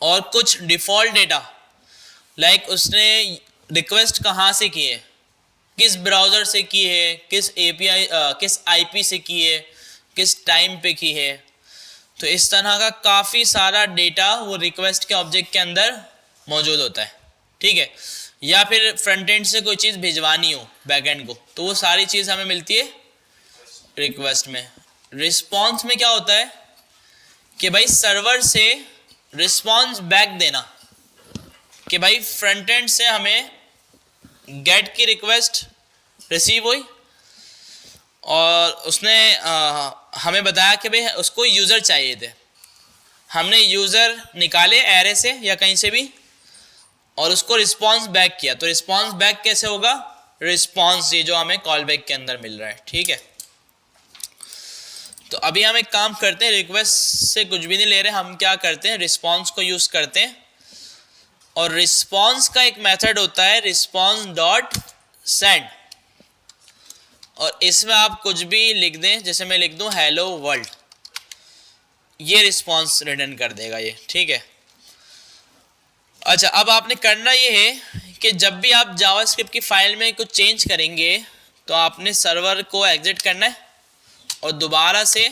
Speaker 1: और कुछ डिफ़ॉल्ट डेटा, लाइक उसने रिक्वेस्ट कहाँ से की है, किस ब्राउज़र से की है, किस API किस IP से की है, किस टाइम पे की है, तो इस तरह का काफ़ी सारा डेटा वो रिक्वेस्ट के ऑब्जेक्ट के अंदर मौजूद होता है, ठीक है। या फिर फ्रंट एंड से कोई चीज़ भिजवानी हो बैकएंड को, तो वो सारी चीज़ हमें मिलती है रिक्वेस्ट में। रिस्पॉन्स में क्या होता है कि भाई सर्वर से रिस्पॉन्स बैक देना, कि भाई फ्रंट एंड से हमें गेट की रिक्वेस्ट रिसीव हुई और उसने हमें बताया कि भाई उसको यूज़र चाहिए थे, हमने यूज़र निकाले एरे से या कहीं से भी और उसको रिस्पॉन्स बैक किया। तो रिस्पॉन्स बैक कैसे होगा? रिस्पॉन्स ये जो हमें कॉल बैक के अंदर मिल रहा है, ठीक है। तो अभी हम एक काम करते हैं, रिक्वेस्ट से कुछ भी नहीं ले रहे, हम क्या करते हैं, रिस्पॉन्स को यूज करते हैं। और रिस्पॉन्स का एक मेथड होता है रिस्पॉन्स डॉट सेंड, और इसमें आप कुछ भी लिख दें, जैसे मैं लिख दूं हेलो वर्ल्ड, ये रिस्पॉन्स रिटर्न कर देगा ये, ठीक है। अच्छा, अब आपने करना ये है कि जब भी आप जावास्क्रिप्ट की फाइल में कुछ चेंज करेंगे तो आपने सर्वर को एग्जिट करना है और दोबारा से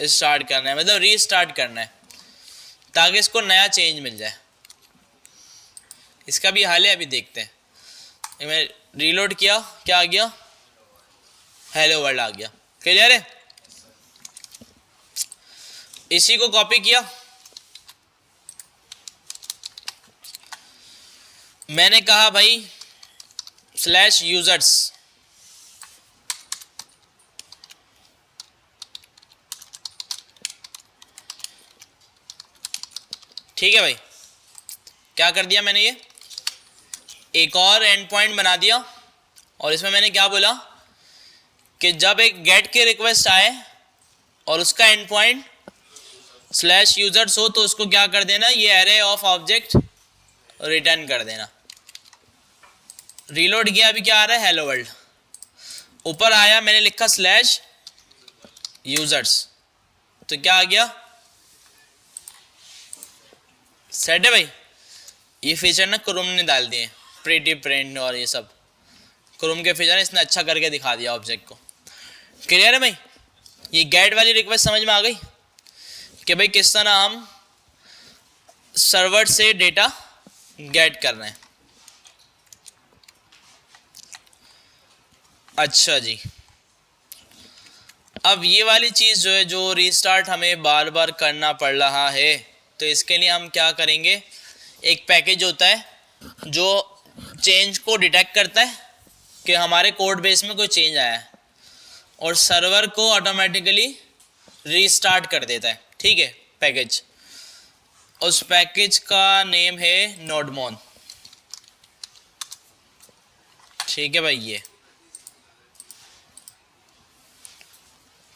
Speaker 1: स्टार्ट करना है, मतलब रीस्टार्ट करना है, ताकि इसको नया चेंज मिल जाए। इसका भी हाल है, अभी देखते हैं। मैं रीलोड किया, क्या आ गया, हेलो वर्ल्ड आ गया। क्लियर है? इसी को कॉपी किया, मैंने कहा भाई /users, ठीक है भाई। क्या कर दिया मैंने, ये एक और एंड पॉइंट बना दिया, और इसमें मैंने क्या बोला कि जब एक गेट की रिक्वेस्ट आए और उसका एंड पॉइंट /users हो तो उसको क्या कर देना, ये एरे ऑफ ऑब्जेक्ट रिटर्न कर देना। रीलोड किया, अभी क्या आ रहा है, हेलो वर्ल्ड। ऊपर आया, मैंने लिखा /users, तो क्या आ गया, सेट है भाई। ये फीचर ना क्रोम ने डाल दिए, प्रीटी प्रिंट और ये सब क्रोम के फीचर, इसने अच्छा करके दिखा दिया ऑब्जेक्ट को। क्लियर है भाई? ये गेट वाली रिक्वेस्ट समझ में आ गई कि भाई किस तरह हम सर्वर से डेटा गेट कर रहे हैं। अच्छा जी, अब ये वाली चीज़ जो है, जो रीस्टार्ट हमें बार बार करना पड़ रहा है, तो इसके लिए हम क्या करेंगे, एक पैकेज होता है जो चेंज को डिटेक्ट करता है कि हमारे कोड बेस में कोई चेंज आया है, और सर्वर को ऑटोमेटिकली रीस्टार्ट कर देता है, ठीक है, पैकेज। उस पैकेज का नेम है नोडमोन, ठीक है भाई। ये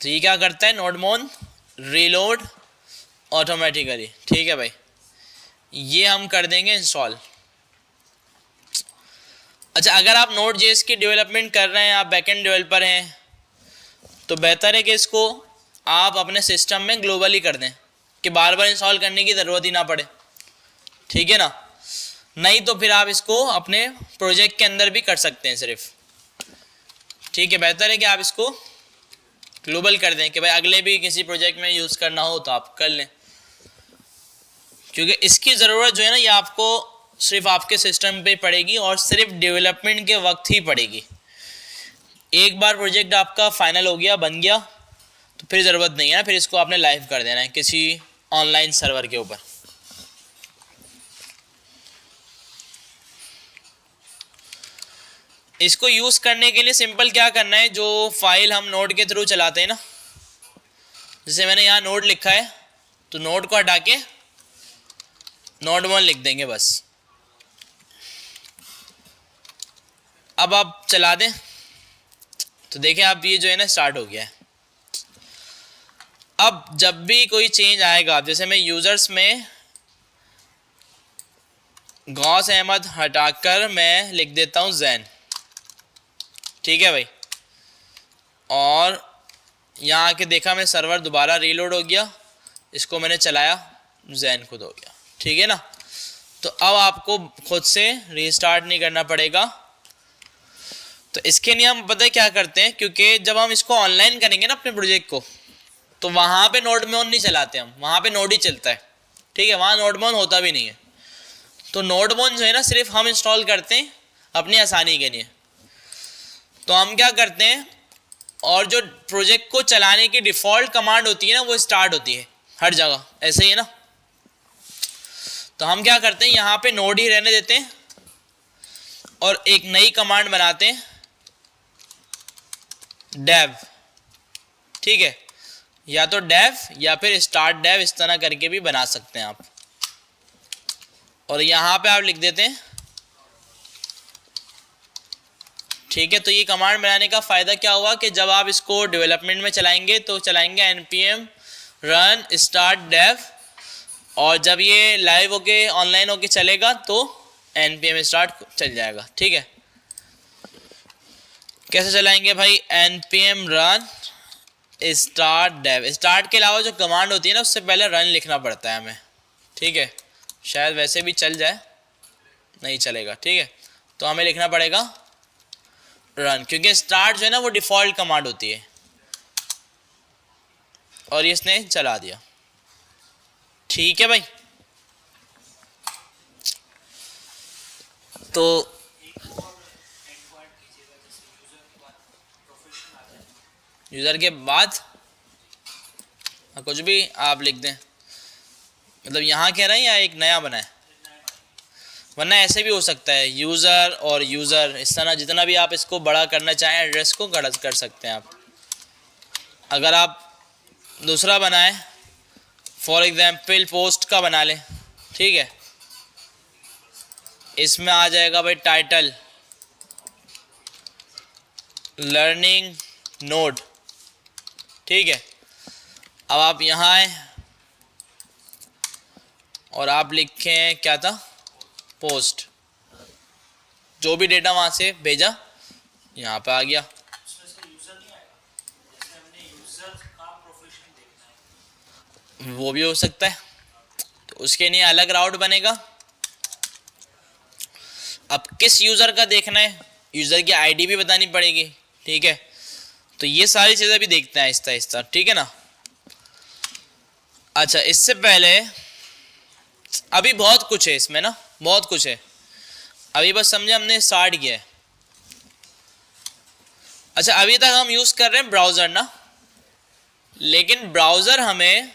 Speaker 1: तो ये क्या करता है, नोडमोन रीलोड ऑटोमेटिकली, ठीक है भाई। ये हम कर देंगे इंस्टॉल। अच्छा, अगर आप Node.js की डेवलपमेंट कर रहे हैं, आप बैकएंड डेवलपर हैं, तो बेहतर है कि इसको आप अपने सिस्टम में ग्लोबली कर दें कि बार बार इंस्टॉल करने की ज़रूरत ही ना पड़े, ठीक है ना। नहीं तो फिर आप इसको अपने प्रोजेक्ट के अंदर भी कर सकते हैं सिर्फ, ठीक है। बेहतर है कि आप इसको ग्लोबल कर दें कि भाई अगले भी किसी प्रोजेक्ट में यूज़ करना हो तो आप कर लें, क्योंकि इसकी ज़रूरत जो है ना, ये आपको सिर्फ आपके सिस्टम पे पड़ेगी और सिर्फ डेवलपमेंट के वक्त ही पड़ेगी। एक बार प्रोजेक्ट आपका फाइनल हो गया, बन गया, तो फिर ज़रूरत नहीं है ना, फिर इसको आपने लाइव कर देना है किसी ऑनलाइन सर्वर के ऊपर। इसको यूज़ करने के लिए सिंपल क्या करना है, जो फाइल हम नोड के थ्रू चलाते हैं ना, जैसे मैंने यहाँ नोड लिखा है, तो नोड को हटा के node1 लिख देंगे बस। अब आप चला दें तो देखें आप, ये जो है ना स्टार्ट हो गया है। अब जब भी कोई चेंज आएगा, जैसे मैं यूज़र्स में गौस अहमद हटाकर मैं लिख देता हूँ जैन, ठीक है भाई। और यहाँ आके देखा मैं सर्वर दोबारा रीलोड हो गया, इसको मैंने चलाया, जैन खुद हो गया, ठीक है ना। तो अब आपको खुद से रीस्टार्ट नहीं करना पड़ेगा। तो इसके लिए हम पता है क्या करते हैं, क्योंकि जब हम इसको ऑनलाइन करेंगे ना अपने प्रोजेक्ट को, तो वहाँ पे नोडमोन नहीं चलाते हम, वहाँ पे नोड ही चलता है, ठीक है। वहाँ नोडमोन होता भी नहीं है। तो नोडमोन जो है ना, सिर्फ हम इंस्टॉल करते हैं अपनी आसानी के लिए। तो हम क्या करते हैं, और जो प्रोजेक्ट को चलाने की डिफ़ॉल्ट कमांड होती है ना, वो स्टार्ट होती है हर जगह, ऐसे ही है ना। तो हम क्या करते हैं, यहाँ पे नोड ही रहने देते हैं और एक नई कमांड बनाते हैं, डेव, ठीक है। या तो डेव या फिर स्टार्ट डेव, इस तरह करके भी बना सकते हैं आप। और यहाँ पे आप लिख देते हैं ठीक है। तो ये कमांड बनाने का फ़ायदा क्या हुआ कि जब आप इसको डेवलपमेंट में चलाएंगे तो चलाएंगे npm run start dev, और जब ये लाइव होके ऑनलाइन होके चलेगा तो npm start चल जाएगा। ठीक है, कैसे चलाएंगे भाई? npm run start dev, start के अलावा जो कमांड होती है ना उससे पहले रन लिखना पड़ता है हमें। ठीक है, शायद वैसे भी चल जाए, नहीं चलेगा। ठीक है, तो हमें लिखना पड़ेगा रन, क्योंकि स्टार्ट जो है ना वो डिफ़ॉल्ट कमांड होती है, और ये इसने चला दिया। ठीक है भाई, तो यूज़र के बाद कुछ भी आप लिख दें, मतलब यहाँ कह रहे हैं या एक नया बना है, वरना ऐसे भी हो सकता है यूज़र और यूज़र, इस तरह जितना भी आप इसको बड़ा करना चाहें एड्रेस को कर सकते हैं आप। अगर आप दूसरा बनाएं, फॉर एग्जांपल पोस्ट का बना लें, ठीक है, इसमें आ जाएगा भाई टाइटल लर्निंग नोड। ठीक है, अब आप यहाँ आए और आप लिखें क्या था, पोस्ट, जो भी डेटा वहाँ से भेजा यहाँ पे आ गया। वो भी हो सकता है, तो उसके लिए अलग राउट बनेगा। अब किस यूज़र का देखना है, यूज़र की आईडी भी बतानी पड़ेगी। ठीक है, तो ये सारी चीज़ें भी देखते हैं आहिस्ता आहिस्ता। ठीक है ना। अच्छा, इससे पहले अभी बहुत कुछ है इसमें ना, बहुत कुछ है, अभी बस समझे हमने स्टार्ट किया है। अच्छा, अभी तक हम यूज़ कर रहे हैं ब्राउज़र ना, लेकिन ब्राउज़र हमें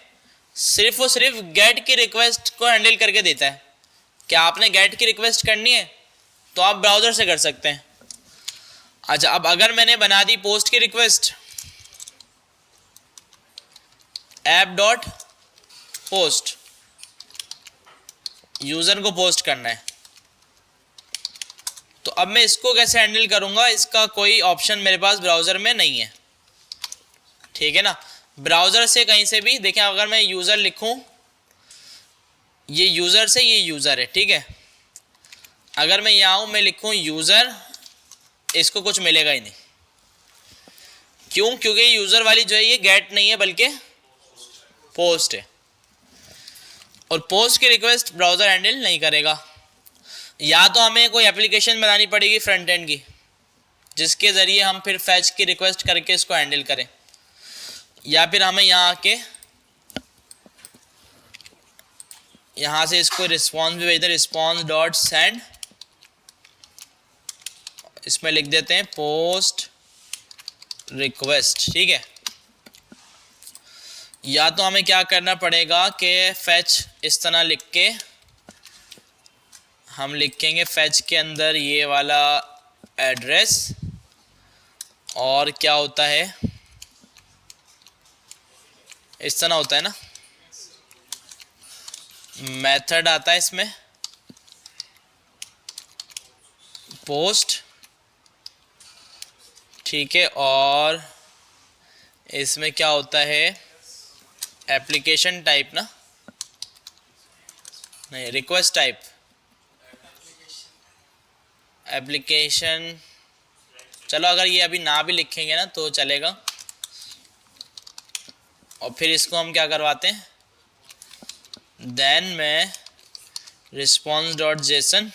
Speaker 1: सिर्फ और सिर्फ गेट की रिक्वेस्ट को हैंडल करके देता है। क्या आपने गेट की रिक्वेस्ट करनी है तो आप ब्राउज़र से कर सकते हैं। अच्छा, अब अगर मैंने बना दी पोस्ट की request, app dot post, user को पोस्ट करना है, तो अब मैं इसको कैसे हैंडल करूँगा, इसका कोई ऑप्शन मेरे पास ब्राउज़र में नहीं है। ठीक है ना, ब्राउज़र से कहीं से भी देखें, अगर मैं यूज़र लिखूँ, ये यूज़र से ये यूज़र है। ठीक है, अगर मैं यहाँ हूँ, मैं लिखूँ यूज़र, इसको कुछ मिलेगा ही नहीं। क्यों? क्योंकि यूज़र वाली जो है ये गेट नहीं है बल्कि पोस्ट है, और पोस्ट की रिक्वेस्ट ब्राउज़र हैंडल नहीं करेगा। या तो हमें कोई एप्लीकेशन बनानी पड़ेगी फ्रंट एंड की, जिसके ज़रिए हम फिर फैच की रिक्वेस्ट करके इसको हैंडल करें, या फिर हमें यहाँ आके यहाँ से इसको रिस्पॉन्स भी भेज दें, रिस्पॉन्स डॉट सेंड, इसमें लिख देते हैं पोस्ट रिक्वेस्ट। ठीक है, या तो हमें क्या करना पड़ेगा कि फैच इस तरह लिख के हम लिखेंगे फैच के अंदर ये वाला एड्रेस, और क्या होता है, इस तरह होता है ना, मेथड आता है इसमें पोस्ट। ठीक है, और इसमें क्या होता है, एप्लीकेशन टाइप ना, नहीं, रिक्वेस्ट टाइप, एप्लीकेशन। चलो, अगर ये अभी ना भी लिखेंगे ना तो चलेगा, और फिर इसको हम क्या करवाते हैं, देन में रिस्पॉन्स डॉट जेसन,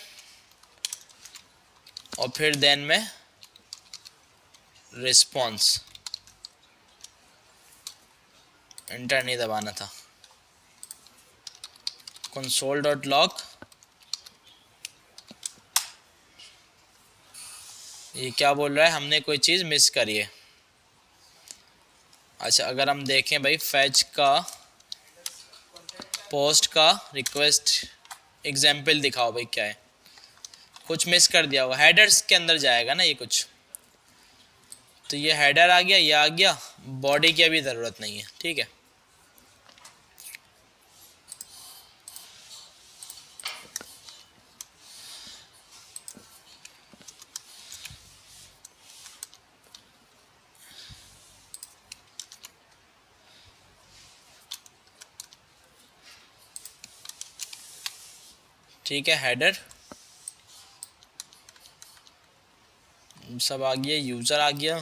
Speaker 1: और फिर देन में रिस्पॉन्स, एंटर नहीं दबाना था, कंसोल डॉट लॉग। ये क्या बोल रहा है, हमने कोई चीज़ मिस करी है। अच्छा, अगर हम देखें भाई फैच का, पोस्ट का रिक्वेस्ट एग्जाम्पल दिखाओ भाई, क्या है, कुछ मिस कर दिया होगा, हेडर्स के अंदर जाएगा ना ये कुछ, तो ये हेडर आ गया, ये आ गया, बॉडी की अभी ज़रूरत नहीं है। ठीक है, ठीक है, हेडर सब आ गया, यूज़र आ गया,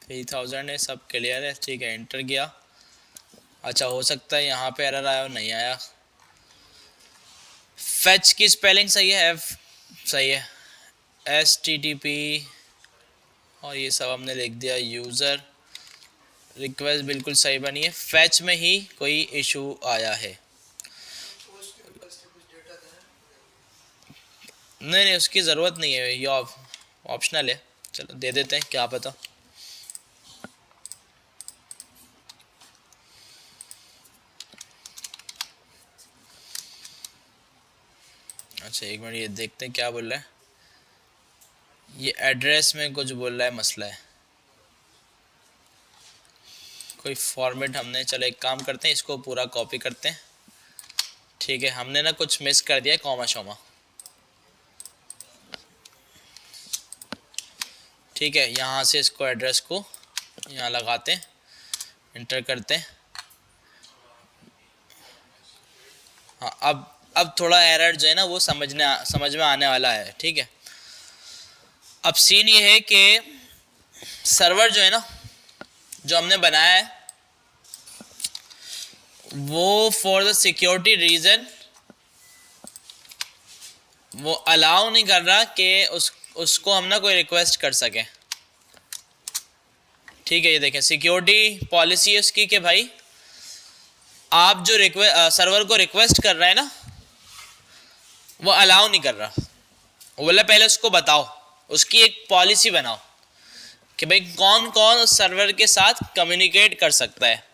Speaker 1: 3000 है, सब क्लियर है। ठीक है, एंटर किया। अच्छा, हो सकता है यहाँ पे एरर आया हो, नहीं आया। फेच की स्पेलिंग सही है, एफ सही है, HTTP और ये सब हमने लिख दिया। यूज़र रिक्वेस्ट बिल्कुल सही बनी है, फैच में ही कोई इशू आया है। नहीं नहीं, उसकी ज़रूरत नहीं है, ये ऑप्शनल है। चलो दे देते हैं, क्या पता। अच्छा एक मिनट, ये देखते हैं क्या बोल रहा है। ये एड्रेस में कुछ बोल रहा है, मसला है कोई फॉर्मेट हमने। चलो एक काम करते हैं, इसको पूरा कॉपी करते हैं। ठीक है, हमने ना कुछ मिस कर दिया है, कॉमा शॉमा। ठीक है, यहाँ से इसको एड्रेस को यहाँ लगाते हैं, इंटर करते हैं। हाँ, अब थोड़ा एरर जो है ना वो समझ में आने वाला है। ठीक है, अब सीन ये है कि सर्वर जो है ना, जो हमने बनाया है, वो फॉर द सिक्योरिटी रीजन वो अलाउ नहीं कर रहा कि उसको हम ना कोई रिक्वेस्ट कर सकें। ठीक है, ये देखें, सिक्योरिटी पॉलिसी है उसकी कि भाई आप जो सर्वर को रिक्वेस्ट कर रहे हैं ना, वो अलाउ नहीं कर रहा। वो बोला पहले उसको बताओ, उसकी एक पॉलिसी बनाओ कि भाई कौन कौन उस सर्वर के साथ कम्युनिकेट कर सकता है।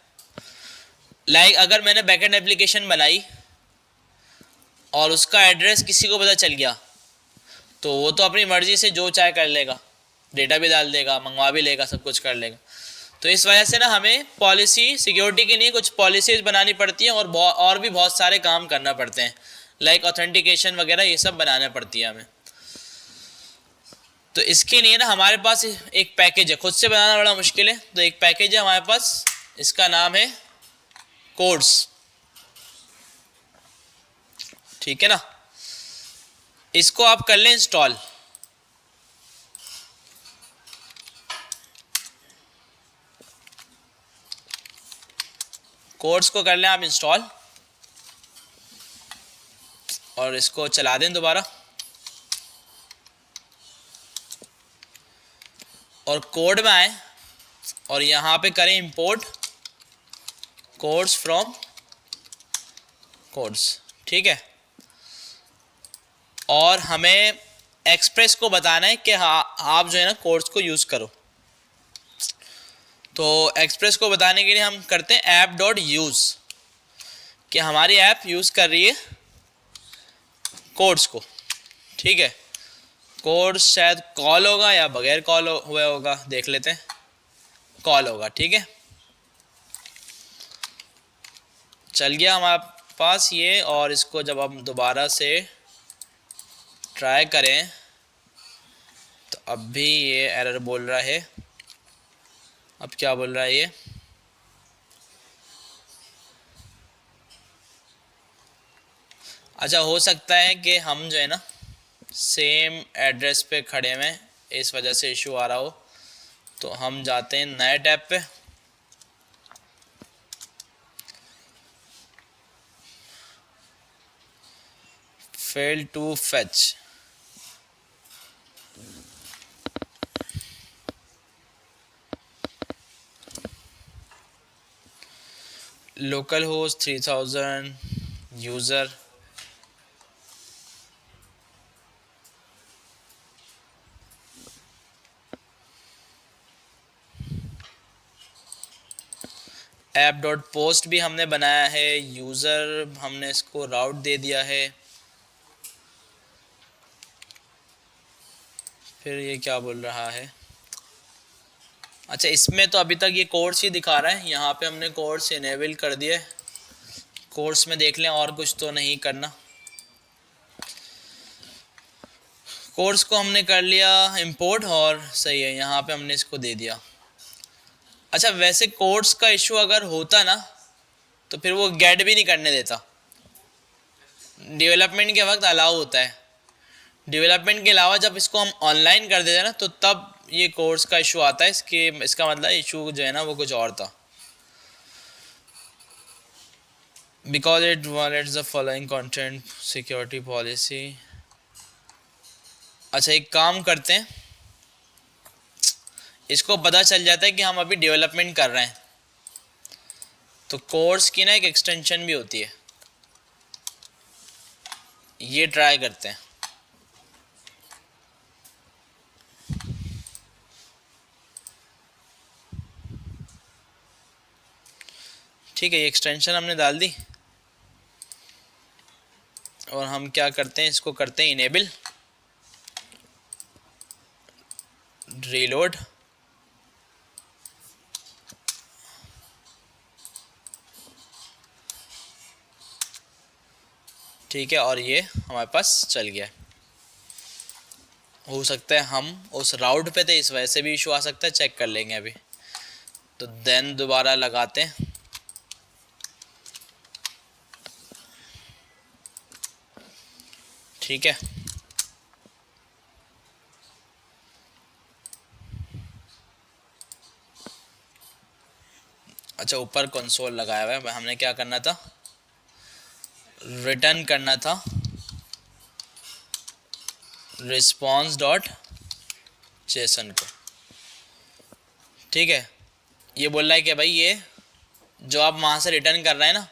Speaker 1: लाइक अगर मैंने बैकएंड एप्लीकेशन बनाई और उसका एड्रेस किसी को पता चल गया, तो वो तो अपनी मर्जी से जो चाहे कर लेगा, डेटा भी डाल देगा, मंगवा भी लेगा, सब कुछ कर लेगा। तो इस वजह से ना हमें पॉलिसी, सिक्योरिटी के लिए कुछ पॉलिसीज बनानी पड़ती हैं और भी बहुत सारे काम करना पड़ते हैं, लाइक ऑथेंटिकेशन वगैरह, ये सब बनाना पड़ती है हमें। तो इसके लिए ना हमारे पास एक पैकेज है, खुद से बनाना बड़ा मुश्किल है, तो एक पैकेज है हमारे पास, इसका नाम है कोड्स। ठीक है ना, इसको आप कर लें इंस्टॉल। कोड्स को कर लें आप इंस्टॉल और इसको चला दें दोबारा, और कोड में आए और यहाँ पे करें इंपोर्ट कोड्स फ्रॉम कोड्स। ठीक है, और हमें एक्सप्रेस को बताना है कि हाँ आप जो है ना कोड्स को यूज़ करो। तो एक्सप्रेस को बताने के लिए हम करते हैं ऐप डॉट यूज़, कि हमारी ऐप यूज़ कर रही है कोड्स को। ठीक है, कोड्स शायद कॉल होगा या बगैर कॉल हुआ होगा, देख लेते हैं। कॉल होगा, ठीक है, चल गया हमारे पास ये। और इसको जब हम दोबारा से ट्राई करें तो अब भी ये एरर बोल रहा है। अब क्या बोल रहा है ये, अच्छा हो सकता है कि हम जो है ना सेम एड्रेस पे खड़े हुए, इस वजह से इशू आ रहा हो। तो हम जाते हैं नए टैब पे, fail to fetch. Local host 3000 user, app dot post भी हमने बनाया है, यूज़र हमने इसको राउट दे दिया है। फिर ये क्या बोल रहा है, अच्छा इसमें तो अभी तक ये कोर्स ही दिखा रहा है, यहाँ पे हमने कोर्स इनेबल कर दिए। कोर्स में देख लें और कुछ तो नहीं करना। कोर्स को हमने कर लिया इंपोर्ट और सही है, यहाँ पे हमने इसको दे दिया। अच्छा वैसे कोर्स का इशू अगर होता ना तो फिर वो गेट भी नहीं करने देता, डेवलपमेंट के वक्त अलाउ होता है, डेवलपमेंट के अलावा जब इसको हम ऑनलाइन कर देते हैं ना तो तब ये कोर्स का इशू आता है। इसका मतलब इशू जो है ना वो कुछ और था। Because it violets the following content security policy. अच्छा एक काम करते हैं, इसको पता चल जाता है कि हम अभी डेवलपमेंट कर रहे हैं, तो कोर्स की ना एक एक्सटेंशन भी होती है, ये ट्राई करते हैं। ठीक है, ये एक्सटेंशन हमने डाल दी और हम क्या करते हैं, इसको करते हैं इनेबल, रीलोड। ठीक है, और ये हमारे पास चल गया। हो सकता है हम उस राउट पे थे, इस वजह से भी इशू आ सकता है, चेक कर लेंगे अभी। तो देन दोबारा लगाते हैं। ठीक है, अच्छा ऊपर कंसोल लगाया हुआ है, हमने क्या करना था, रिटर्न करना था रिस्पॉन्स डॉट जेसन को। ठीक है, ये बोल रहा है कि भाई ये जो आप वहाँ से रिटर्न कर रहे हैं ना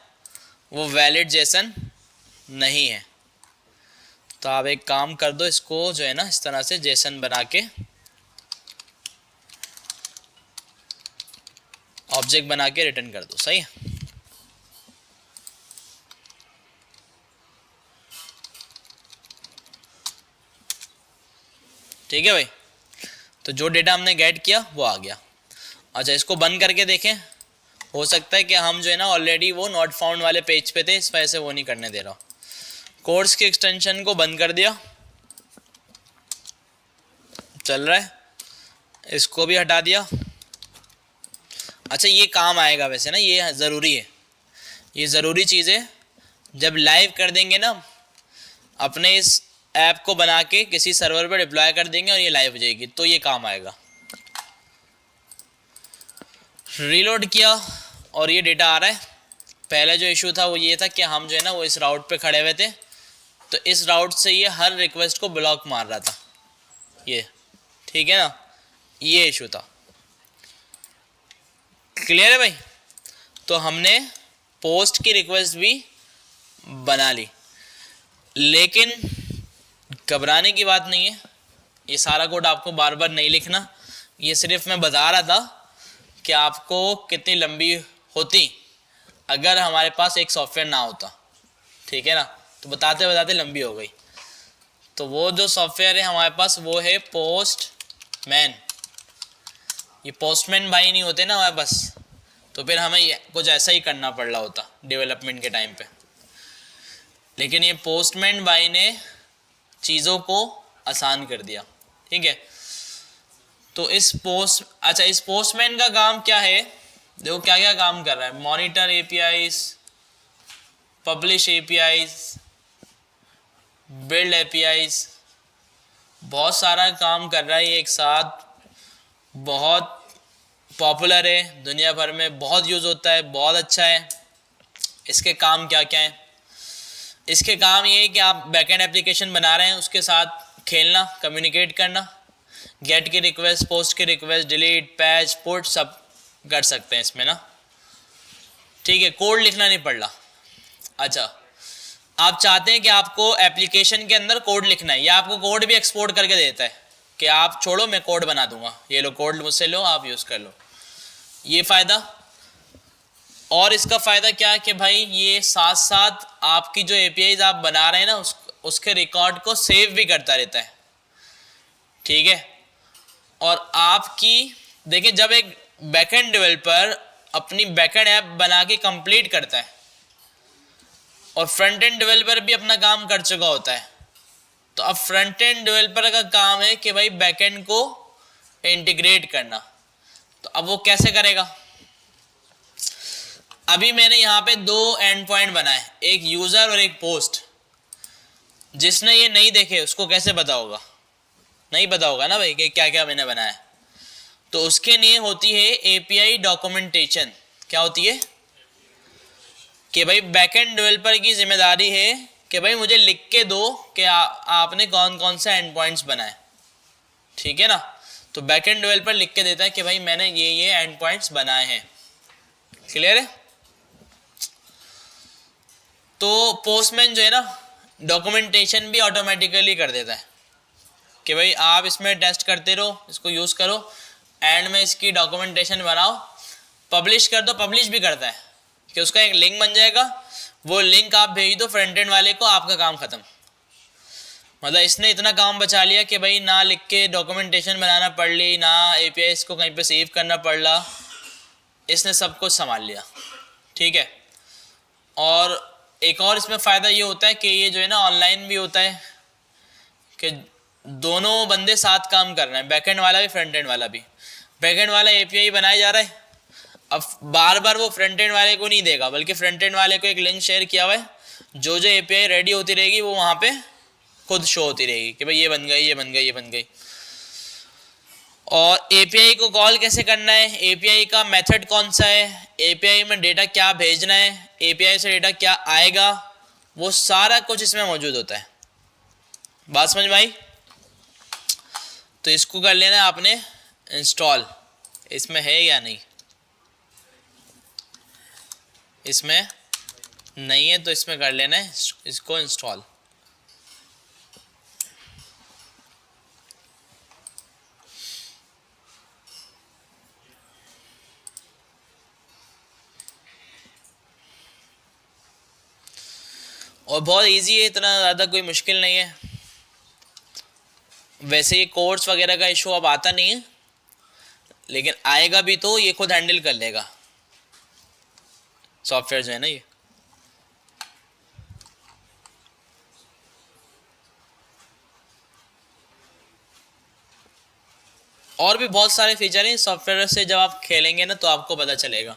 Speaker 1: वो वैलिड जेसन नहीं है। तो आप एक काम कर दो, इसको जो है ना इस तरह से जेसन बना के ऑब्जेक्ट बना के रिटर्न कर दो। सही है, ठीक है भाई। तो जो डेटा हमने गेट किया वो आ गया। अच्छा इसको बंद करके देखें, हो सकता है कि हम जो है ना ऑलरेडी वो नॉट फाउंड वाले पेज पे थे, इस वजह से वो नहीं करने दे रहा। कोर्स की एक्सटेंशन को बंद कर दिया, चल रहा है, इसको भी हटा दिया। अच्छा ये काम आएगा वैसे ना, ये ज़रूरी है, ये ज़रूरी चीज़ है। जब लाइव कर देंगे ना अपने इस ऐप को बना के किसी सर्वर पर डिप्लॉय कर देंगे और ये लाइव हो जाएगी, तो ये काम आएगा। रीलोड किया और ये डेटा आ रहा है। पहले जो इशू था वो ये था कि हम जो है ना वो इस राउट पे खड़े हुए थे, तो इस राउट से ये हर रिक्वेस्ट को ब्लॉक मार रहा था ये। ठीक है ना, ये इशू था। क्लियर है भाई। तो हमने पोस्ट की रिक्वेस्ट भी बना ली, लेकिन घबराने की बात नहीं है, ये सारा कोड आपको बार बार नहीं लिखना। ये सिर्फ मैं बता रहा था कि आपको कितनी लंबी होती अगर हमारे पास एक सॉफ्टवेयर ना होता। ठीक है ना, तो बताते बताते लंबी हो गई। तो वो जो सॉफ्टवेयर है हमारे पास वो है पोस्टमैन। ये पोस्टमैन भाई नहीं होते ना हमारे पास, तो फिर हमें कुछ ऐसा ही करना पड़ रहा होता डेवलपमेंट के टाइम पे। लेकिन ये पोस्टमैन भाई ने चीज़ों को आसान कर दिया। ठीक है, तो इस पोस्टमैन का काम क्या है, देखो क्या क्या काम कर रहा है। Monitor APIs, publish APIs, build APIs, बहुत सारा काम कर रहा है ये एक साथ। बहुत पॉपुलर है, दुनिया भर में बहुत यूज़ होता है, बहुत अच्छा है। इसके काम क्या क्या हैं, इसके काम ये है कि आप बैकएंड एप्लीकेशन बना रहे हैं, उसके साथ खेलना, कम्युनिकेट करना, गेट की रिक्वेस्ट, पोस्ट की रिक्वेस्ट, डिलीट, पैच, पुट सब कर सकते हैं इसमें ना। ठीक है, कोड लिखना नहीं पड़ रहा। अच्छा आप चाहते हैं कि आपको एप्लीकेशन के अंदर कोड लिखना है, या आपको कोड भी एक्सपोर्ट करके देता है कि आप छोड़ो मैं कोड बना दूंगा, ये लो कोड मुझसे लो, आप यूज़ कर लो। ये फ़ायदा। और इसका फ़ायदा क्या है कि भाई ये साथ साथ आपकी जो एपीआईज आप बना रहे हैं ना उसके रिकॉर्ड को सेव भी करता रहता है। ठीक है, और आपकी देखिए जब एक बैकएंड डेवलपर अपनी बैकएंड ऐप बना के कंप्लीट करता है और फ्रंट एंड डेवलपर भी अपना काम कर चुका होता है, तो अब फ्रंट एंड डेवलपर का काम है कि भाई बैकएंड को इंटीग्रेट करना। तो अब वो कैसे करेगा, अभी मैंने यहाँ पे दो एंड पॉइंट बनाए, एक यूज़र और एक पोस्ट। जिसने ये नहीं देखे उसको कैसे पता होगा? नहीं पता होगा ना भाई कि क्या क्या मैंने बनाया। तो उसके लिए होती है एपीआई डॉक्यूमेंटेशन। क्या होती है? कि भाई बैकएंड डेवलपर की जिम्मेदारी है कि भाई मुझे लिख के दो कि आपने कौन कौन सा एंड पॉइंट्स बनाए। ठीक है ना? तो बैकएंड डेवलपर लिख के देता है कि भाई मैंने ये एंड पॉइंट्स बनाए हैं। क्लियर है? तो पोस्टमैन जो है ना डॉक्यूमेंटेशन भी ऑटोमेटिकली कर देता है कि भाई आप इसमें टेस्ट करते रहो, इसको यूज करो, एंड में इसकी डॉक्यूमेंटेशन बनाओ, पब्लिश कर दो। पब्लिश भी करता है कि उसका एक लिंक बन जाएगा, वो लिंक आप भेज दो फ्रंट एंड वाले को, आपका काम खत्म। मतलब इसने इतना काम बचा लिया कि भाई ना लिख के डॉक्यूमेंटेशन बनाना पड़ ली, ना एपीआई को कहीं पे सेव करना पड़ रहा, इसने सब कुछ संभाल लिया। ठीक है? और एक और इसमें फ़ायदा ये होता है कि ये जो है ना ऑनलाइन भी होता है कि दोनों बंदे साथ काम कर रहे हैं, बैकएंड वाला भी फ्रंट एंड वाला भी। बैकएंड वाला एपीआई बनाया जा रहा है, अब बार बार वो फ्रंट एंड वाले को नहीं देगा, बल्कि फ्रंट एंड वाले को एक लिंक शेयर किया हुआ है, जो जो एपीआई रेडी होती रहेगी वो वहाँ पे खुद शो होती रहेगी कि भाई ये बन गई, ये बन गई, ये बन गई। और एपीआई को कॉल कैसे करना है, एपीआई का मेथड कौन सा है, एपीआई में डेटा क्या भेजना है, एपीआई से डेटा क्या आएगा, वो सारा कुछ इसमें मौजूद होता है। बात समझ में आई? तो इसको कर लेना है आपने इंस्टॉल। इसमें है या नहीं? इसमें नहीं है तो इसमें कर लेना है इसको इंस्टॉल। और बहुत इजी है, इतना ज़्यादा कोई मुश्किल नहीं है। वैसे ये कोर्स वगैरह का इशू अब आता नहीं है, लेकिन आएगा भी तो ये खुद हैंडल कर लेगा सॉफ्टवेयर जो है ना ये। और भी बहुत सारे फीचर हैं सॉफ्टवेयर से, जब आप खेलेंगे ना तो आपको पता चलेगा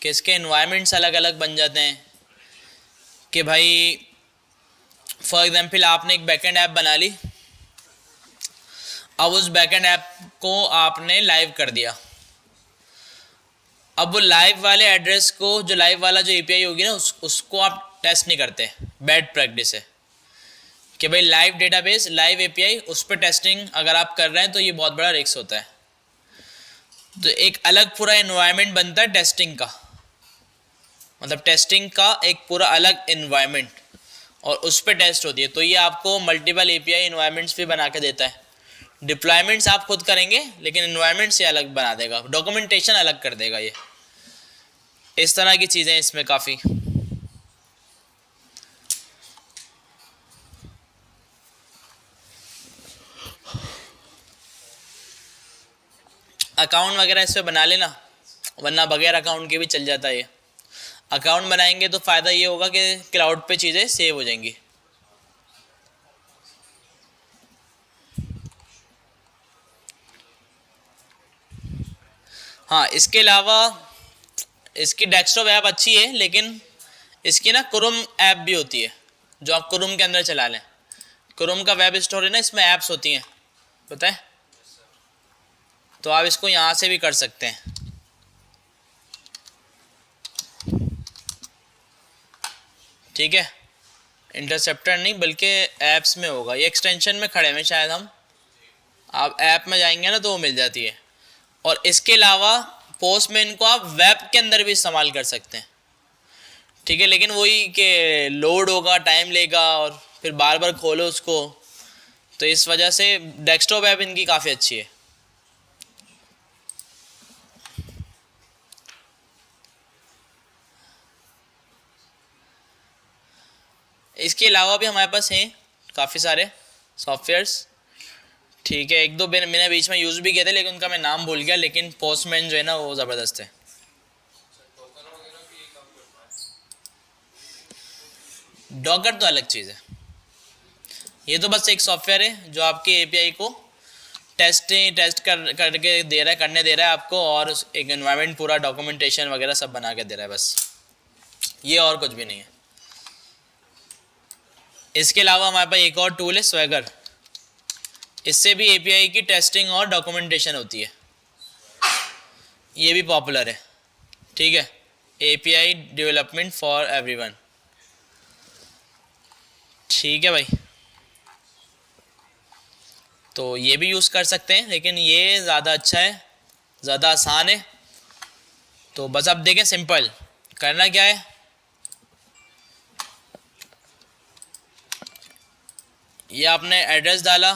Speaker 1: कि इसके एनवायरनमेंट्स अलग अलग बन जाते हैं। कि भाई फॉर एग्जांपल आपने एक बैकएंड ऐप बना ली, अब उस बैकएंड ऐप को आपने लाइव कर दिया। अब वो लाइव वाले एड्रेस को, जो लाइव वाला जो एपीआई होगी ना उसको आप टेस्ट नहीं करते, बैड प्रैक्टिस है कि भाई लाइव डेटाबेस, लाइव एपीआई, उस पर टेस्टिंग अगर आप कर रहे हैं तो ये बहुत बड़ा रिस्क होता है। तो एक अलग पूरा एनवायरनमेंट बनता है टेस्टिंग का, मतलब टेस्टिंग का एक पूरा अलग एनवायरनमेंट, और उस पर टेस्ट होती है। तो ये आपको मल्टीपल एपीआई एनवायरनमेंट्स भी बना के देता है। डिप्लॉयमेंट्स आप खुद करेंगे लेकिन एनवायरनमेंट से अलग बना देगा, डॉक्यूमेंटेशन अलग कर देगा ये। इस तरह की चीज़ें इसमें काफ़ी। अकाउंट वगैरह इस पर बना लेना, वरना बगैर अकाउंट के भी चल जाता है ये। अकाउंट बनाएंगे तो फ़ायदा ये होगा कि क्लाउड पे चीज़ें सेव हो जाएंगी। हाँ, इसके अलावा इसकी डेस्कटॉप ऐप अच्छी है, लेकिन इसकी ना क्रोम ऐप भी होती है जो आप क्रोम के अंदर चला लें। क्रोम का वेब स्टोर है ना, इसमें ऐप्स होती हैं, पता है? तो आप इसको यहाँ से भी कर सकते हैं। ठीक है? इंटरसेप्टर नहीं बल्कि ऐप्स में होगा, ये एक्सटेंशन में खड़े में शायद हम, आप ऐप में जाएंगे ना तो वो मिल जाती है। और इसके अलावा पोस्टमैन को आप वेब के अंदर भी इस्तेमाल कर सकते हैं। ठीक है? लेकिन वही कि लोड होगा, टाइम लेगा, और फिर बार बार खोलो उसको, तो इस वजह से डेस्कटॉप ऐप इनकी काफ़ी अच्छी है। इसके अलावा भी हमारे पास हैं काफ़ी सारे सॉफ्टवेयर्स। ठीक है? एक दो मैंने बीच में यूज़ भी किए थे लेकिन उनका मैं नाम भूल गया, लेकिन पोस्टमैन जो है ना वो ज़बरदस्त है। डॉकर तो अलग चीज़ है, ये तो बस एक सॉफ्टवेयर है जो आपके एपीआई को टेस्ट करके दे रहा है, करने दे रहा है आपको, और एक एनवायरनमेंट पूरा डॉक्यूमेंटेशन वगैरह सब बना के दे रहा है, बस ये और कुछ भी नहीं है। इसके अलावा हमारे पास एक और टूल है स्वैगर, इससे भी एपीआई की टेस्टिंग और डॉक्यूमेंटेशन होती है, ये भी पॉपुलर है, ठीक है, एपीआई डेवलपमेंट फॉर एवरीवन, ठीक है भाई। तो ये भी यूज़ कर सकते हैं, लेकिन ये ज़्यादा अच्छा है, ज़्यादा आसान है। तो बस अब देखें, सिंपल करना क्या है, ये आपने एड्रेस डाला,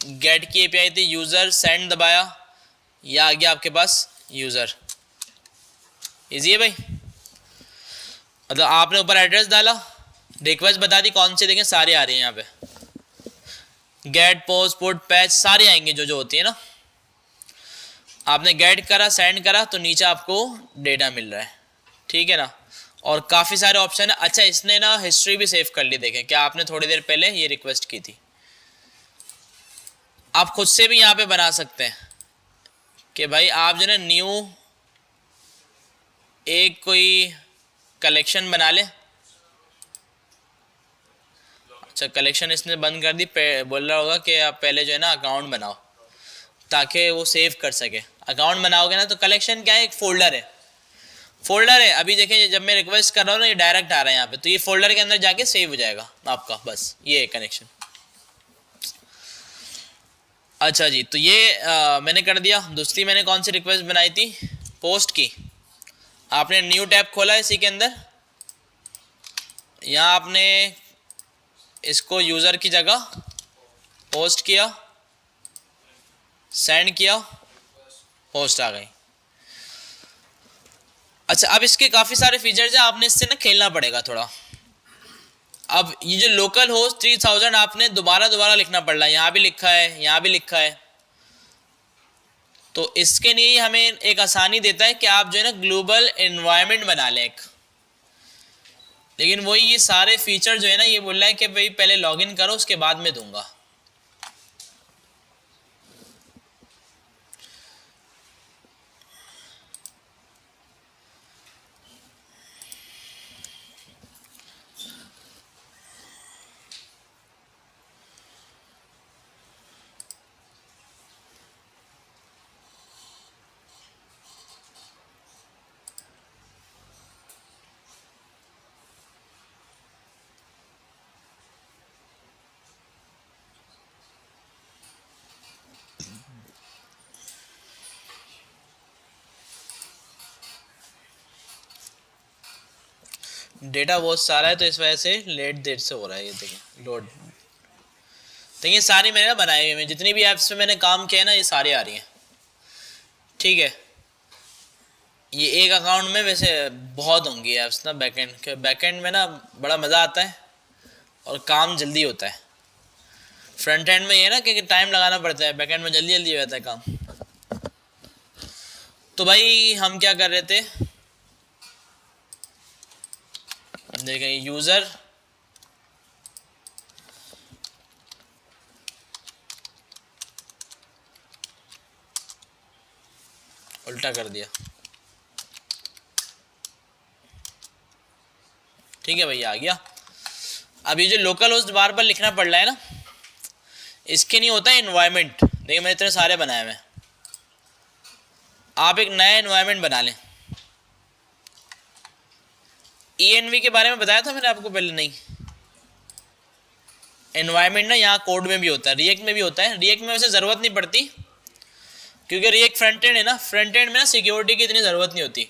Speaker 1: गेट की एपीआई थी, यूज़र सेंड दबाया, ये आ गया आपके पास यूज़र, इजी है भाई। मतलब आपने ऊपर एड्रेस डाला, रिक्वेस्ट बता दी कौन सी, देखें सारी आ रही हैं यहाँ पे, गेट, पोस्ट, पुट, पैच सारी आएंगी जो जो होती है ना। आपने गेट करा, सेंड करा, तो नीचे आपको डेटा मिल रहा है, ठीक है ना। और काफ़ी सारे ऑप्शन है। अच्छा, इसने ना हिस्ट्री भी सेव कर ली, देखें क्या आपने थोड़ी देर पहले ये रिक्वेस्ट की थी। आप खुद से भी यहाँ पे बना सकते हैं कि भाई आप जो है न्यू एक कोई कलेक्शन बना ले। अच्छा, कलेक्शन इसने बंद कर दी, बोल रहा होगा कि आप पहले जो है ना अकाउंट बनाओ ताकि वो सेव कर सके। अकाउंट बनाओगे ना तो कलेक्शन क्या है, एक फोल्डर है, फोल्डर है। अभी देखें जब मैं रिक्वेस्ट कर रहा हूँ ना, ये डायरेक्ट आ रहा है यहाँ पे, तो ये फोल्डर के अंदर जाके सेव हो जाएगा आपका, बस ये है कनेक्शन। अच्छा जी, तो ये मैंने कर दिया। दूसरी मैंने कौन सी रिक्वेस्ट बनाई थी, पोस्ट की। आपने न्यू टैब खोला इसी के अंदर, यहाँ आपने इसको यूज़र की जगह पोस्ट किया, सेंड किया, पोस्ट आ गई। अच्छा, अब इसके काफ़ी सारे फीचर्स हैं, आपने इससे ना खेलना पड़ेगा थोड़ा। अब ये जो लोकल होस्ट 3000 आपने दोबारा लिखना पड़ रहा है, यहाँ भी लिखा है, यहाँ भी लिखा है। तो इसके लिए हमें एक आसानी देता है कि आप जो है ना ग्लोबल एनवायरनमेंट बना लें एक। लेकिन वही ये सारे फीचर जो है ना, ये बोल रहा है कि भाई पहले लॉगिन करो, उसके बाद में दूंगा। डेटा बहुत सारा है तो इस वजह से लेट देर से हो रहा है। ये देखिए लोड, तो ये सारी मैंने ना बनाई हुई, जितनी भी ऐप्स पे मैंने काम किया है ना, ये सारी आ रही हैं, ठीक है। ये एक अकाउंट में वैसे बहुत होंगी ऐप्स ना, बैकएंड में ना बड़ा मज़ा आता है और काम जल्दी होता है। फ्रंट एंड में ये ना कि टाइम लगाना पड़ता है, बैकएंड में जल्दी जल्दी हो जाता है काम। तो भाई हम क्या कर रहे थे, देखें यूज़र उल्टा कर दिया, ठीक है भैया आ गया। अब ये जो लोकल होस्ट बार बार लिखना पड़ रहा है ना, इसके नहीं होता है एनवायरनमेंट। देखिए मैंने इतने सारे बनाए हुए हैं, आप एक नया एनवायरनमेंट बना लें। ENV के बारे में बताया था मैंने आपको पहले, नहीं? एनवायरनमेंट ना यहाँ कोड में भी होता है, रिएक्ट में भी होता है। रिएक्ट में वैसे ज़रूरत नहीं पड़ती क्योंकि रिएक्ट फ्रंट एंड है ना, फ्रंट एंड में ना सिक्योरिटी की इतनी ज़रूरत नहीं होती।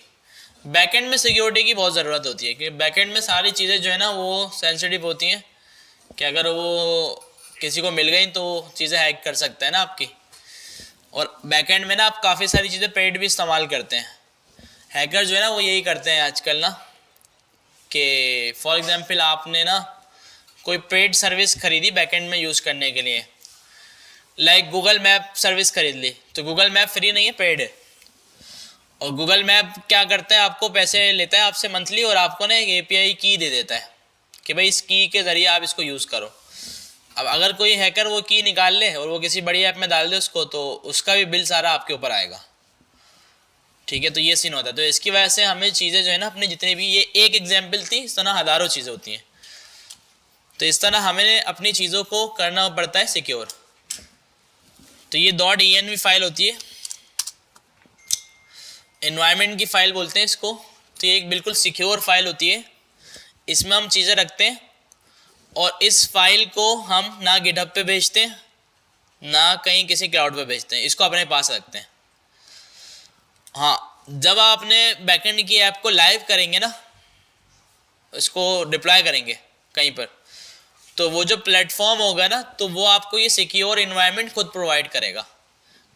Speaker 1: बैक एंड में सिक्योरिटी की बहुत ज़रूरत होती है, क्योंकि बैक एंड में सारी चीज़ें जो है ना वो सेंसिटिव होती हैं कि अगर वो किसी को मिल गई तो चीज़ें हैक कर सकता है ना आपकी। और बैक एंड में ना आप काफ़ी सारी चीज़ें पेड भी इस्तेमाल करते हैं। हैकर जो है ना वो यही करते हैं आजकल ना, कि फॉर एग्जांपल आपने ना कोई पेड सर्विस खरीदी बैकएंड में यूज़ करने के लिए, लाइक गूगल मैप सर्विस खरीद ली, तो गूगल मैप फ्री नहीं है, पेड है। और गूगल मैप क्या करता है, आपको पैसे लेता है आपसे मंथली, और आपको ना एक API की दे देता है कि भाई इस की के ज़रिए आप इसको यूज़ करो। अब अगर कोई हैकर वो की निकाल ले और वो किसी बड़ी ऐप में डाल दे उसको, तो उसका भी बिल सारा आपके ऊपर आएगा, ठीक है। तो ये सीन होता है। तो इसकी वजह से हमें चीज़ें जो है ना अपनी जितनी भी, ये एक एग्जाम्पल थी, इस तरह हज़ारों चीज़ें होती हैं। तो इस तरह हमें अपनी चीज़ों को करना पड़ता है सिक्योर। तो ये .env फाइल होती है, एनवायरनमेंट की फाइल बोलते हैं इसको। तो ये एक बिल्कुल सिक्योर फाइल होती है, इसमें हम चीज़ें रखते हैं और इस फाइल को हम ना गिटहब पे भेजते हैं ना कहीं किसी क्लाउड पे भेजते हैं, इसको अपने पास रखते हैं। हाँ, जब आप अपने बैकएंड की ऐप को लाइव करेंगे ना, इसको डिप्लॉय करेंगे कहीं पर, तो वो जो प्लेटफॉर्म होगा ना, तो वो आपको ये सिक्योर इन्वायरमेंट खुद प्रोवाइड करेगा।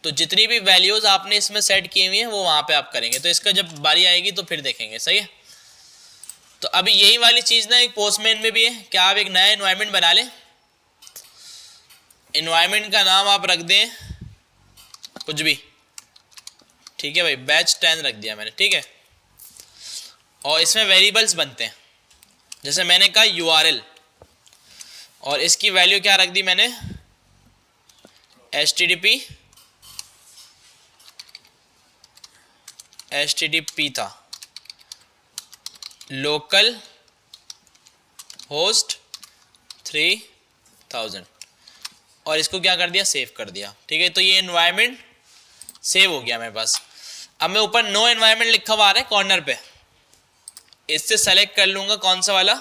Speaker 1: तो जितनी भी वैल्यूज़ आपने इसमें सेट की हुई हैं वो वहाँ पे आप करेंगे। तो इसका जब बारी आएगी तो फिर देखेंगे, सही है। तो अभी यही वाली चीज़ ना एक पोस्टमैन में भी है कि आप एक नया इन्वायरमेंट बना लें, इन्वायरमेंट का नाम आप रख दें कुछ भी, ठीक है भाई, बैच 10 रख दिया मैंने, ठीक है। और इसमें वेरिएबल्स बनते हैं, जैसे मैंने कहा URL, और इसकी वैल्यू क्या रख दी मैंने, HTTP था, लोकल होस्ट 3000, और इसको क्या कर दिया, सेव कर दिया, ठीक है। तो ये एनवायरनमेंट सेव हो गया मेरे पास। अब मैं ऊपर नो एनवायरनमेंट लिखा हुआ आ रहा है कॉर्नर पे, इससे सेलेक्ट कर लूंगा कौन सा वाला,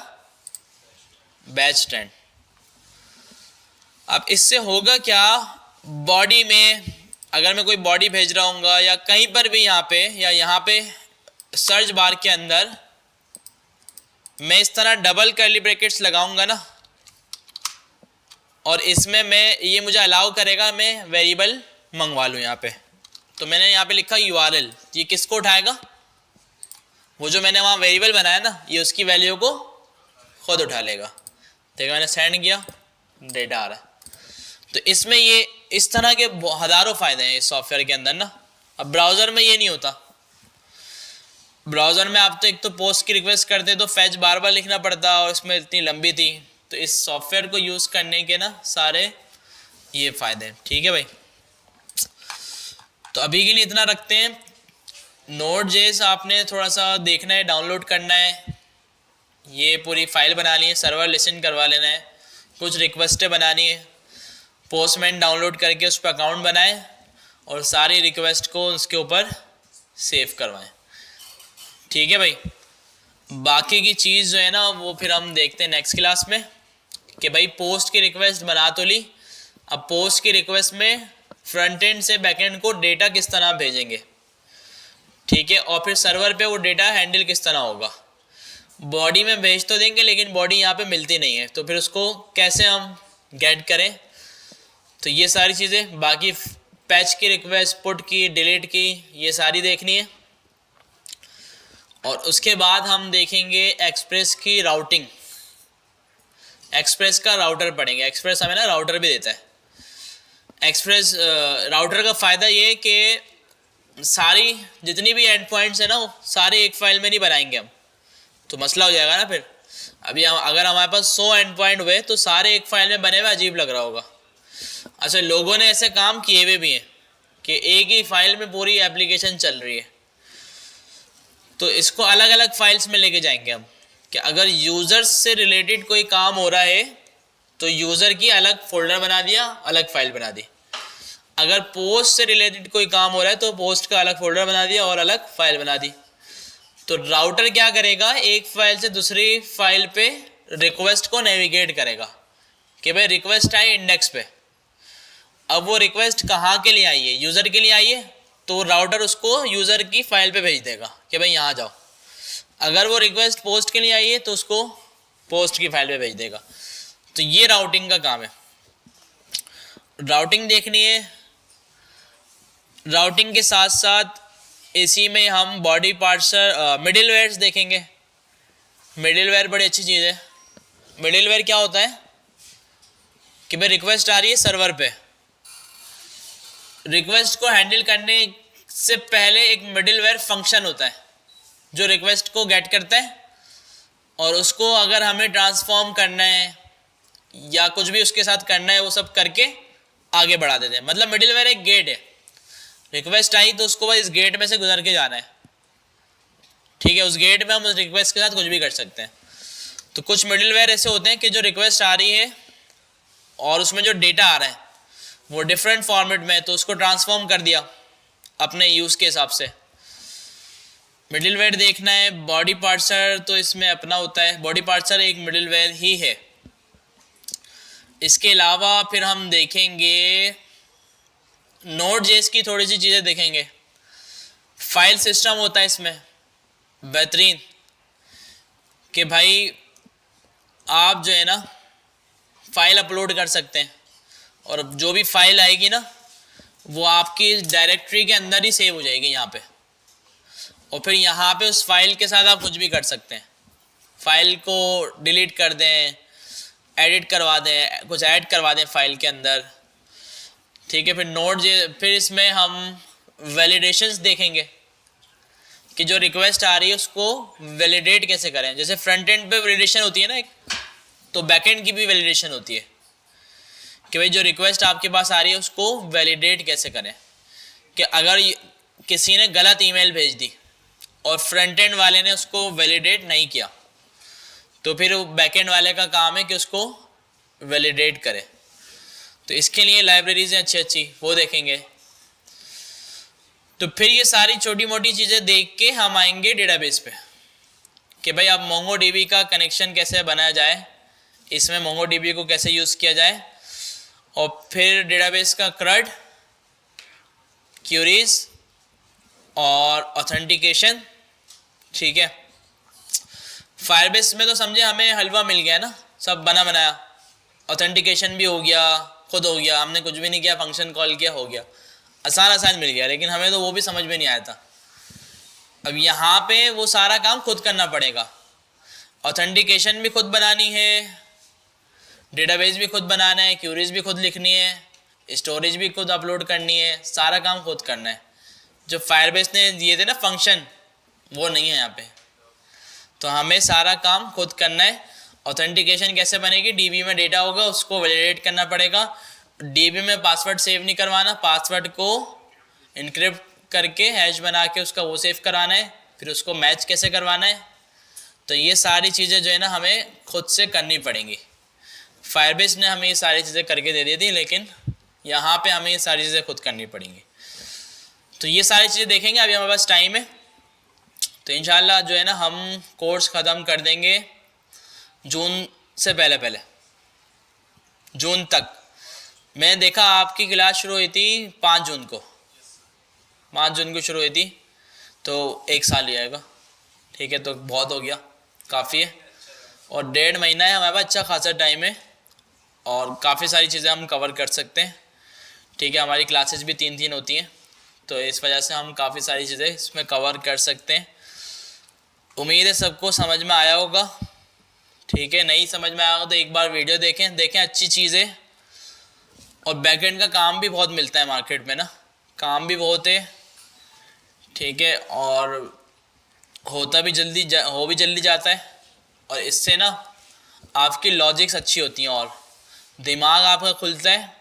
Speaker 1: बैच 10। अब इससे होगा क्या, बॉडी में अगर मैं कोई बॉडी भेज रहा हूँ या कहीं पर भी यहाँ पे या यहाँ पे सर्च बार के अंदर मैं इस तरह डबल कर्ली ब्रैकेट्स लगाऊंगा ना, और इसमें मैं ये मुझे अलाउ करेगा मैं वेरिएबल मंगवा लूँ यहाँ पे। तो मैंने यहाँ पे लिखा URL, ये किसको उठाएगा, वो जो मैंने वहाँ वेरिएबल बनाया ना, ये उसकी वैल्यू को खुद उठा लेगा। देखो मैंने सेंड किया, डेटा आ रहा है। तो इसमें ये इस तरह के हज़ारों फ़ायदे हैं इस सॉफ्टवेयर के अंदर ना। अब ब्राउज़र में ये नहीं होता, ब्राउज़र में आप तो एक तो पोस्ट की रिक्वेस्ट करते तो फैच बार बार लिखना पड़ता और इसमें इतनी लंबी थी। तो इस सॉफ्टवेयर को यूज़ करने के ना सारे ये फ़ायदे हैं, ठीक है भाई। तो अभी के लिए इतना रखते हैं। Node.js आपने थोड़ा सा देखना है, डाउनलोड करना है, ये पूरी फाइल बना ली है, सर्वर लिसन करवा लेना है, कुछ रिक्वेस्टें बनानी है, पोस्टमैन डाउनलोड करके उस पर अकाउंट बनाएं और सारी रिक्वेस्ट को उसके ऊपर सेव करवाएं, ठीक है भाई। बाकी की चीज़ जो है ना वो फिर हम देखते हैं नेक्स्ट क्लास में कि भाई पोस्ट की रिक्वेस्ट बना तो ली, अब पोस्ट की रिक्वेस्ट में फ्रंट एंड से बैक एंड को डेटा किस तरह भेजेंगे, ठीक है, और फिर सर्वर पे वो डेटा हैंडल किस तरह होगा। बॉडी में भेज तो देंगे लेकिन बॉडी यहाँ पे मिलती नहीं है, तो फिर उसको कैसे हम गेट करें। तो ये सारी चीज़ें, बाकी पैच की रिक्वेस्ट, पुट की, डिलीट की, ये सारी देखनी है। और उसके बाद हम देखेंगे एक्सप्रेस की राउटिंग, एक्सप्रेस का राउटर पढ़ेंगे। एक्सप्रेस हमें ना राउटर भी देता है। एक्सप्रेस राउटर का फ़ायदा ये कि सारी जितनी भी एंड पॉइंट्स है ना वो सारे एक फाइल में नहीं बनाएंगे हम, तो मसला हो जाएगा ना फिर। अभी हम अगर हमारे पास 100 एंड पॉइंट हुए तो सारे एक फाइल में बने हुए अजीब लग रहा होगा। अच्छा, लोगों ने ऐसे काम किए हुए भी हैं कि एक ही फाइल में पूरी एप्लीकेशन चल रही है, तो इसको अलग अलग फाइल्स में लेके जाएंगे हम कि अगर यूज़र्स से रिलेटेड कोई काम हो रहा है तो यूज़र की अलग फोल्डर बना दिया, अलग फाइल बना दी। अगर पोस्ट से रिलेटेड कोई काम हो रहा है तो पोस्ट का अलग फोल्डर बना दिया और अलग फाइल बना दी। तो राउटर क्या करेगा, एक फाइल से दूसरी फाइल पे रिक्वेस्ट को नेविगेट करेगा कि भाई रिक्वेस्ट आई इंडेक्स पे। अब वो रिक्वेस्ट कहाँ के लिए आई है, यूज़र के लिए आई है, तो राउटर उसको यूज़र की फाइल पे भेज देगा कि भाई यहाँ जाओ। अगर वो रिक्वेस्ट पोस्ट के लिए आई है तो उसको पोस्ट की फाइल पे भेज देगा। तो ये राउटिंग का काम है। राउटिंग देखनी है। राउटिंग के साथ साथ इसी में हम बॉडी पार्सर, मिडिलवेयर्स देखेंगे। मिडिलवेयर बड़ी अच्छी चीज़ है। मिडिलवेयर क्या होता है कि भाई रिक्वेस्ट आ रही है सर्वर पे, रिक्वेस्ट को हैंडल करने से पहले एक मिडिलवेयर फंक्शन होता है जो रिक्वेस्ट को गेट करता है और उसको अगर हमें ट्रांसफॉर्म करना है या कुछ भी उसके साथ करना है वो सब करके आगे बढ़ा देते हैं। मतलब मिडिलवेयर एक गेट है, रिक्वेस्ट आई तो उसको बस इस गेट में से गुजर के जाना है, ठीक है। उस गेट में हम उस रिक्वेस्ट के साथ कुछ भी कर सकते हैं। तो कुछ मिडिलवेयर ऐसे होते हैं कि जो रिक्वेस्ट आ रही है और उसमें जो डेटा आ रहा है वो डिफरेंट फॉर्मेट में है, तो उसको ट्रांसफॉर्म कर दिया अपने यूज़ के हिसाब से। मिडिलवेयर देखना है, बॉडी पार्सर तो इसमें अपना होता है, बॉडी पार्सर एक मिडिलवेयर ही है। इसके अलावा फिर हम देखेंगे Node.js की थोड़ी सी चीज़ें देखेंगे। फाइल सिस्टम होता है इसमें बेहतरीन, कि भाई आप जो है ना फाइल अपलोड कर सकते हैं और जो भी फाइल आएगी ना वो आपकी डायरेक्टरी के अंदर ही सेव हो जाएगी यहाँ पे, और फिर यहाँ पे उस फाइल के साथ आप कुछ भी कर सकते हैं। फाइल को डिलीट कर दें, एडिट करवा दें, कुछ ऐड करवा दें फाइल के अंदर, ठीक है। फिर इसमें हम वैलिडेशंस देखेंगे कि जो रिक्वेस्ट आ रही है उसको वैलिडेट कैसे करें। जैसे फ्रंट एंड पे वैलिडेशन होती है ना एक, तो बैक एंड की भी वैलिडेशन होती है कि भाई जो रिक्वेस्ट आपके पास आ रही है उसको वैलिडेट कैसे करें। कि अगर किसी ने गलत ईमेल भेज दी और फ्रंट एंड वाले ने उसको वैलिडेट नहीं किया, तो फिर बैक एंड वाले का काम है कि उसको वैलिडेट करे। तो इसके लिए लाइब्रेरीज हैं अच्छी अच्छी, वो देखेंगे। तो फिर ये सारी छोटी मोटी चीज़ें देख के हम आएंगे डेटाबेस पे कि भाई अब MongoDB का कनेक्शन कैसे बनाया जाए, इसमें MongoDB को कैसे यूज़ किया जाए, और फिर डेटाबेस का CRUD, क्यूरीज और ऑथेंटिकेशन, ठीक है। फायरबेस में तो समझे हमें हलवा मिल गया ना, सब बना बनाया, ऑथेंटिकेशन भी हो गया, खुद हो गया, हमने कुछ भी नहीं किया, फंक्शन कॉल किया, हो गया, आसान मिल गया। लेकिन हमें तो वो भी समझ में नहीं आया था। अब यहाँ पे वो सारा काम खुद करना पड़ेगा, ऑथेंटिकेशन भी खुद बनानी है, डेटाबेस भी खुद बनाना है, क्यूरीज भी खुद लिखनी है, स्टोरेज भी खुद अपलोड करनी है, सारा काम खुद करना है। जो फायरबेस ने दिए थे ना फंक्शन, वो नहीं है यहाँ पे, तो हमें सारा काम खुद करना है। ऑथेंटिकेशन कैसे बनेगी, डीबी में डेटा होगा, उसको वैलिडेट करना पड़ेगा। डीबी में पासवर्ड सेव नहीं करवाना, पासवर्ड को इनक्रिप्ट करके हैश बना के उसका वो सेव कराना है, फिर उसको मैच कैसे करवाना है। तो ये सारी चीज़ें जो है ना हमें खुद से करनी पड़ेंगी। फायरबेस ने हमें ये सारी चीज़ें करके दे दी थी, लेकिन यहाँ पे हमें ये सारी चीज़ें खुद करनी पड़ेंगी। तो ये सारी चीज़ें देखेंगे। अभी हमारे पास टाइम है, तो इंशाल्लाह जो है ना हम कोर्स ख़त्म कर देंगे जून से पहले जून तक। मैं देखा आपकी क्लास शुरू हुई थी 5 जून को, 5 जून को शुरू हुई थी, तो 1 साल ही आएगा, ठीक है। तो बहुत हो गया, काफ़ी है, और 1.5 महीना है हमारे पास, अच्छा खासा टाइम है और काफ़ी सारी चीज़ें हम कवर कर सकते हैं, ठीक है। हमारी क्लासेस भी 3 होती हैं, तो इस वजह से हम काफ़ी सारी चीज़ें इसमें कवर कर सकते हैं। उम्मीद है सबको समझ में आया होगा, ठीक है। नहीं समझ में आया होगा तो एक बार वीडियो देखें अच्छी चीज़ें। और बैकएंड का काम भी बहुत मिलता है मार्केट में ना, काम भी बहुत है, ठीक है, और हो भी जल्दी जाता है, और इससे ना आपकी लॉजिक्स अच्छी होती हैं और दिमाग आपका खुलता है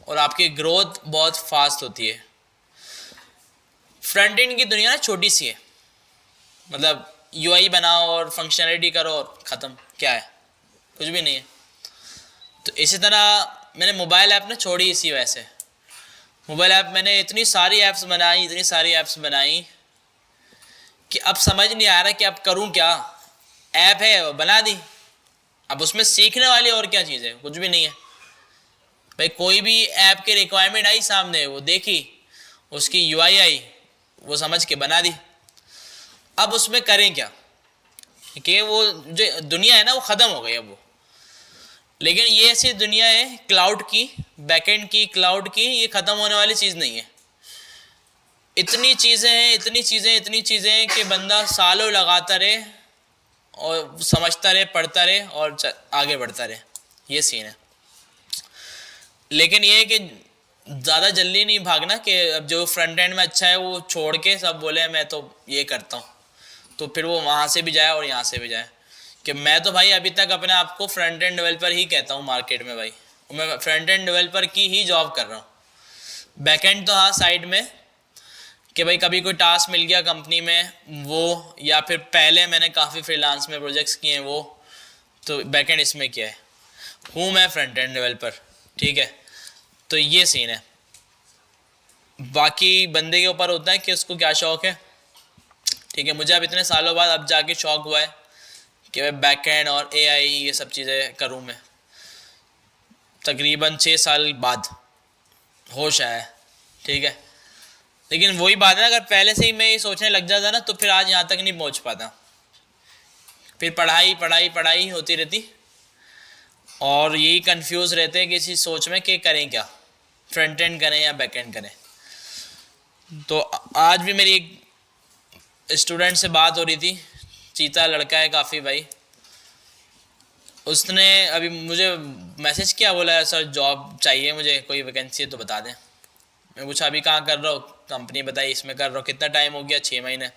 Speaker 1: और आपकी ग्रोथ बहुत फास्ट होती है। फ्रंट एंड की दुनिया ना छोटी सी है, मतलब यूआई बनाओ और फंक्शनलिटी करो और ख़त्म, क्या है, कुछ भी नहीं है। तो इसी तरह मैंने मोबाइल ऐप ना छोड़ी इसी वजह से। मोबाइल ऐप मैंने इतनी सारी ऐप्स बनाई कि अब समझ नहीं आ रहा कि अब करूं क्या। ऐप है बना दी, अब उसमें सीखने वाली और क्या चीज़ है, कुछ भी नहीं है भाई। कोई भी ऐप की रिक्वायरमेंट आई सामने, वो देखी, उसकी यूआई आई, वो समझ के बना दी। अब उसमें करें क्या, कि वो जो दुनिया है ना वो ख़त्म हो गई अब वो। लेकिन ये ऐसी दुनिया है क्लाउड की, बैकएंड की, क्लाउड की, ये ख़त्म होने वाली चीज़ नहीं है। इतनी चीज़ें हैं कि बंदा सालों लगाता रहे और समझता रहे, पढ़ता रहे और आगे बढ़ता रहे, ये सीन है। लेकिन ये है कि ज़्यादा जल्दी नहीं भागना कि अब जो फ्रंट एंड में अच्छा है वो छोड़ के सब बोले मैं तो ये करता हूँ, तो फिर वो वहाँ से भी जाए और यहाँ से भी जाए। कि मैं तो भाई अभी तक अपने आप को फ्रंट एंड डेवलपर ही कहता हूँ मार्केट में भाई, मैं फ्रंट एंड डेवलपर की ही जॉब कर रहा हूँ। बैक एंड तो हाँ साइड में, कि भाई कभी कोई टास्क मिल गया कंपनी में वो, या फिर पहले मैंने काफ़ी फ्रीलांस में प्रोजेक्ट्स किए हैं वो, तो बैकएंड इसमें किया है, हूँ मैं फ्रंट एंड डेवलपर, ठीक है। तो ये सीन है। बाकी बंदे के ऊपर होता है कि उसको क्या शौक है, ठीक है। मुझे अब इतने सालों बाद अब जाके शौक हुआ है कि मैं बैकएंड और एआई ये सब चीज़ें करूँ। मैं तकरीबन 6 साल बाद होश आया है, ठीक है। लेकिन वही बात है ना, अगर पहले से ही मैं ये सोचने लग जाता ना तो फिर आज यहाँ तक नहीं पहुँच पाता। फिर पढ़ाई पढ़ाई पढ़ाई होती रहती और यही कंफ्यूज रहते हैं किसी सोच में कि करें क्या, फ्रंट एंड करें या बैक एंड करें। तो आज भी मेरी एक स्टूडेंट से बात हो रही थी, चीता लड़का है काफ़ी भाई, उसने अभी मुझे मैसेज किया, बोला सर जॉब चाहिए मुझे, कोई वैकेंसी है तो बता दें। मैं पूछा अभी कहाँ कर रहा हो, कंपनी बताई इसमें कर रहा हूँ। कितना टाइम हो गया, 6 महीने।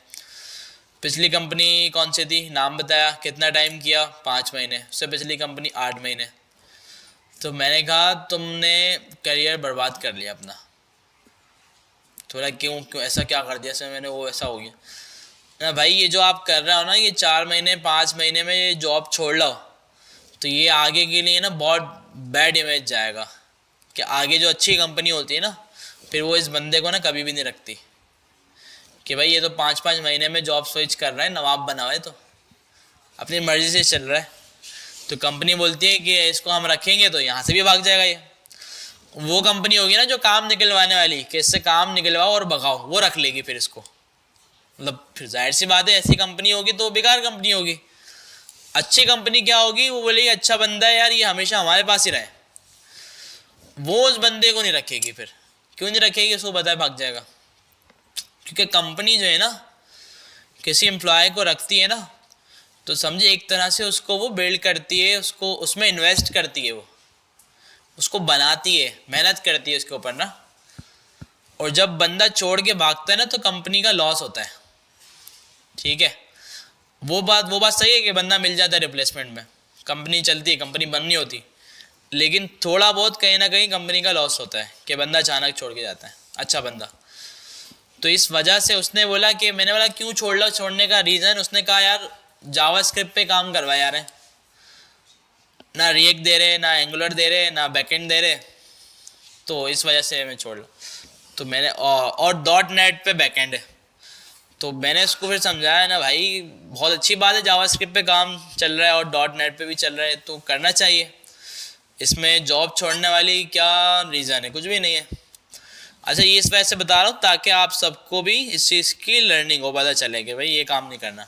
Speaker 1: पिछली कंपनी कौन सी थी, नाम बताया। कितना टाइम किया, 5 महीने। उससे पिछली कंपनी 8 महीने। तो मैंने कहा तुमने करियर बर्बाद कर लिया अपना। थोड़ा क्यों क्यों ऐसा क्या कर दिया सर मैंने, वो ऐसा हो गया ना भाई। ये जो आप कर रहे हो ना, ये 4 महीने 5 महीने में ये जॉब छोड़ लो तो ये आगे के लिए ना बहुत बैड इमेज जाएगा कि आगे जो अच्छी कंपनी होती है ना, फिर वो इस बंदे को ना कभी भी नहीं रखती कि भाई ये तो 5-5 महीने में जॉब स्विच कर रहा है, नवाब बना हुआ है, तो अपनी मर्जी से चल रहा है। तो कंपनी बोलती है कि इसको हम रखेंगे तो यहाँ से भी भाग जाएगा ये। वो कंपनी होगी ना जो काम निकलवाने वाली, कि इससे काम निकलवाओ और भगाओ, वो रख लेगी फिर इसको। मतलब फिर जाहिर सी बात है ऐसी कंपनी होगी तो बेकार कंपनी होगी। अच्छी कंपनी क्या होगी, वो बोलेगी अच्छा बंदा है यार, ये हमेशा हमारे पास ही रहे। वो उस बंदे को नहीं रखेगी। फिर क्यों नहीं रखेगी, उसको पता है भाग जाएगा। क्योंकि कंपनी जो है ना, किसी एम्प्लॉय को रखती है ना, तो समझे एक तरह से उसको वो बिल्ड करती है, उसको उसमें इन्वेस्ट करती है, वो उसको बनाती है, मेहनत करती है उसके ऊपर ना। और जब बंदा छोड़ के भागता है ना तो कंपनी का लॉस होता है, ठीक है। वो बात सही है कि बंदा मिल जाता है रिप्लेसमेंट में, कंपनी चलती है, कंपनी बंद नहीं होती। लेकिन थोड़ा बहुत कहीं ना कहीं कंपनी का लॉस होता है कि बंदा अचानक छोड़ के जाता है, अच्छा बंदा। तो इस वजह से उसने बोला कि मैंने बोला क्यों छोड़ लो, छोड़ने का रीज़न, उसने कहा यार जावास्क्रिप्ट पे काम करवा यार है ना, रिएक्ट दे रहे ना एंगुलर दे रहे ना बैकएंड दे रहे, तो इस वजह से मैं छोड़ लो। तो मैंने और डॉट नेट पे बैकएंड है। तो मैंने उसको फिर समझाया ना भाई बहुत अच्छी बात है, जावास्क्रिप्ट पे काम चल रहा है और डॉट नेट पे भी चल रहा है तो करना चाहिए, इसमें जॉब छोड़ने वाली क्या रीज़न है, कुछ भी नहीं है। अच्छा ये इस वजह से बता रहा हूँ ताकि आप सबको भी इस चीज़ की लर्निंग हो, पता चले कि भाई ये काम नहीं करना।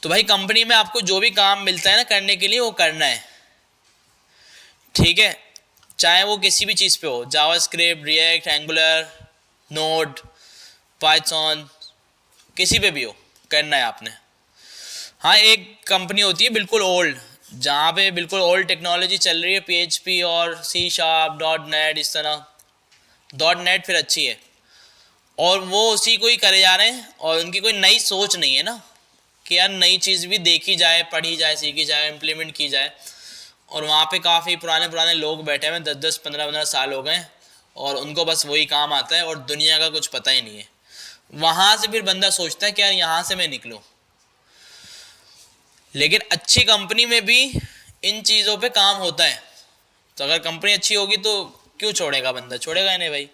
Speaker 1: तो भाई कंपनी में आपको जो भी काम मिलता है ना करने के लिए, वो करना है, ठीक है। चाहे वो किसी भी चीज़ पे हो, JavaScript, react, angular, node, Python, किसी पे भी हो, करना है आपने। हाँ एक कंपनी होती है बिल्कुल ओल्ड, जहाँ पे बिल्कुल ओल्ड टेक्नोलॉजी चल रही है, PHP और C#, डॉट नेट, इस तरह। डॉट नेट फिर अच्छी है और वो उसी को ही करे जा रहे हैं और उनकी कोई नई सोच नहीं है ना कि यार नई चीज़ भी देखी जाए, पढ़ी जाए, सीखी जाए, इम्प्लीमेंट की जाए। और वहाँ पे काफ़ी पुराने लोग बैठे हुए हैं, 10-10, 15-15 साल हो गए और उनको बस वही काम आता है और दुनिया का कुछ पता ही नहीं है। वहाँ से फिर बंदा सोचता है कि यार यहाँ से मैं निकलूँ। लेकिन अच्छी कंपनी में भी इन चीज़ों पे काम होता है। तो अगर कंपनी अच्छी होगी तो क्यों छोड़ेगा बंदा, छोड़ेगा ही नहीं भाई।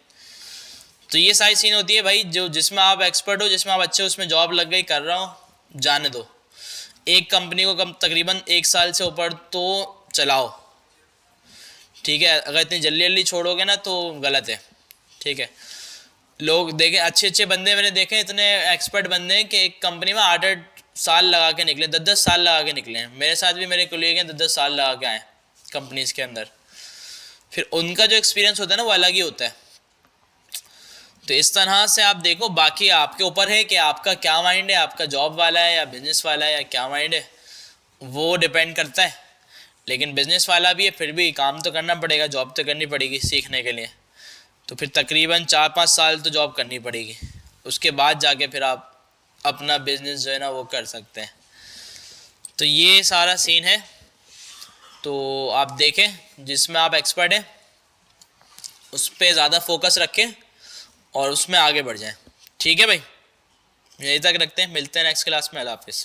Speaker 1: तो ये सारी सीन होती है भाई, जो जिसमें आप एक्सपर्ट हो, जिसमें आप अच्छे, उसमें जॉब लग गई, कर रहा हो, जाने दो। एक कंपनी को कम तकरीबन 1 साल से ऊपर तो चलाओ, ठीक है। अगर इतनी जल्दी जल्दी छोड़ोगे ना तो गलत है, ठीक है। लोग देखें, अच्छे बंदे मैंने देखे, इतने एक्सपर्ट बंदे हैं कि एक कंपनी में 8-8 साल लगा के निकले, 10-10 साल लगा के निकले हैं। मेरे साथ भी मेरे कोलीग हैं 10-10 साल लगा के आए कंपनीज के अंदर। फिर उनका जो एक्सपीरियंस होता है ना वो अलग ही होता है। तो इस तरह से आप देखो, बाकी आपके ऊपर है कि आपका क्या माइंड है, आपका जॉब वाला है या बिजनेस वाला है या क्या माइंड है, वो डिपेंड करता है। लेकिन बिजनेस वाला भी है, फिर भी काम तो करना पड़ेगा, जॉब तो करनी पड़ेगी सीखने के लिए। तो फिर तकरीबन 4-5 साल तो जॉब करनी पड़ेगी, उसके बाद जाके फिर आप अपना बिजनेस जो है ना वो कर सकते हैं। तो ये सारा सीन है। तो आप देखें जिसमें आप एक्सपर्ट हैं उस पर ज़्यादा फोकस रखें और उसमें आगे बढ़ जाएं, ठीक है भाई। यहीं तक रखते हैं, मिलते हैं नेक्स्ट क्लास में। अल्लाह हाफिज़।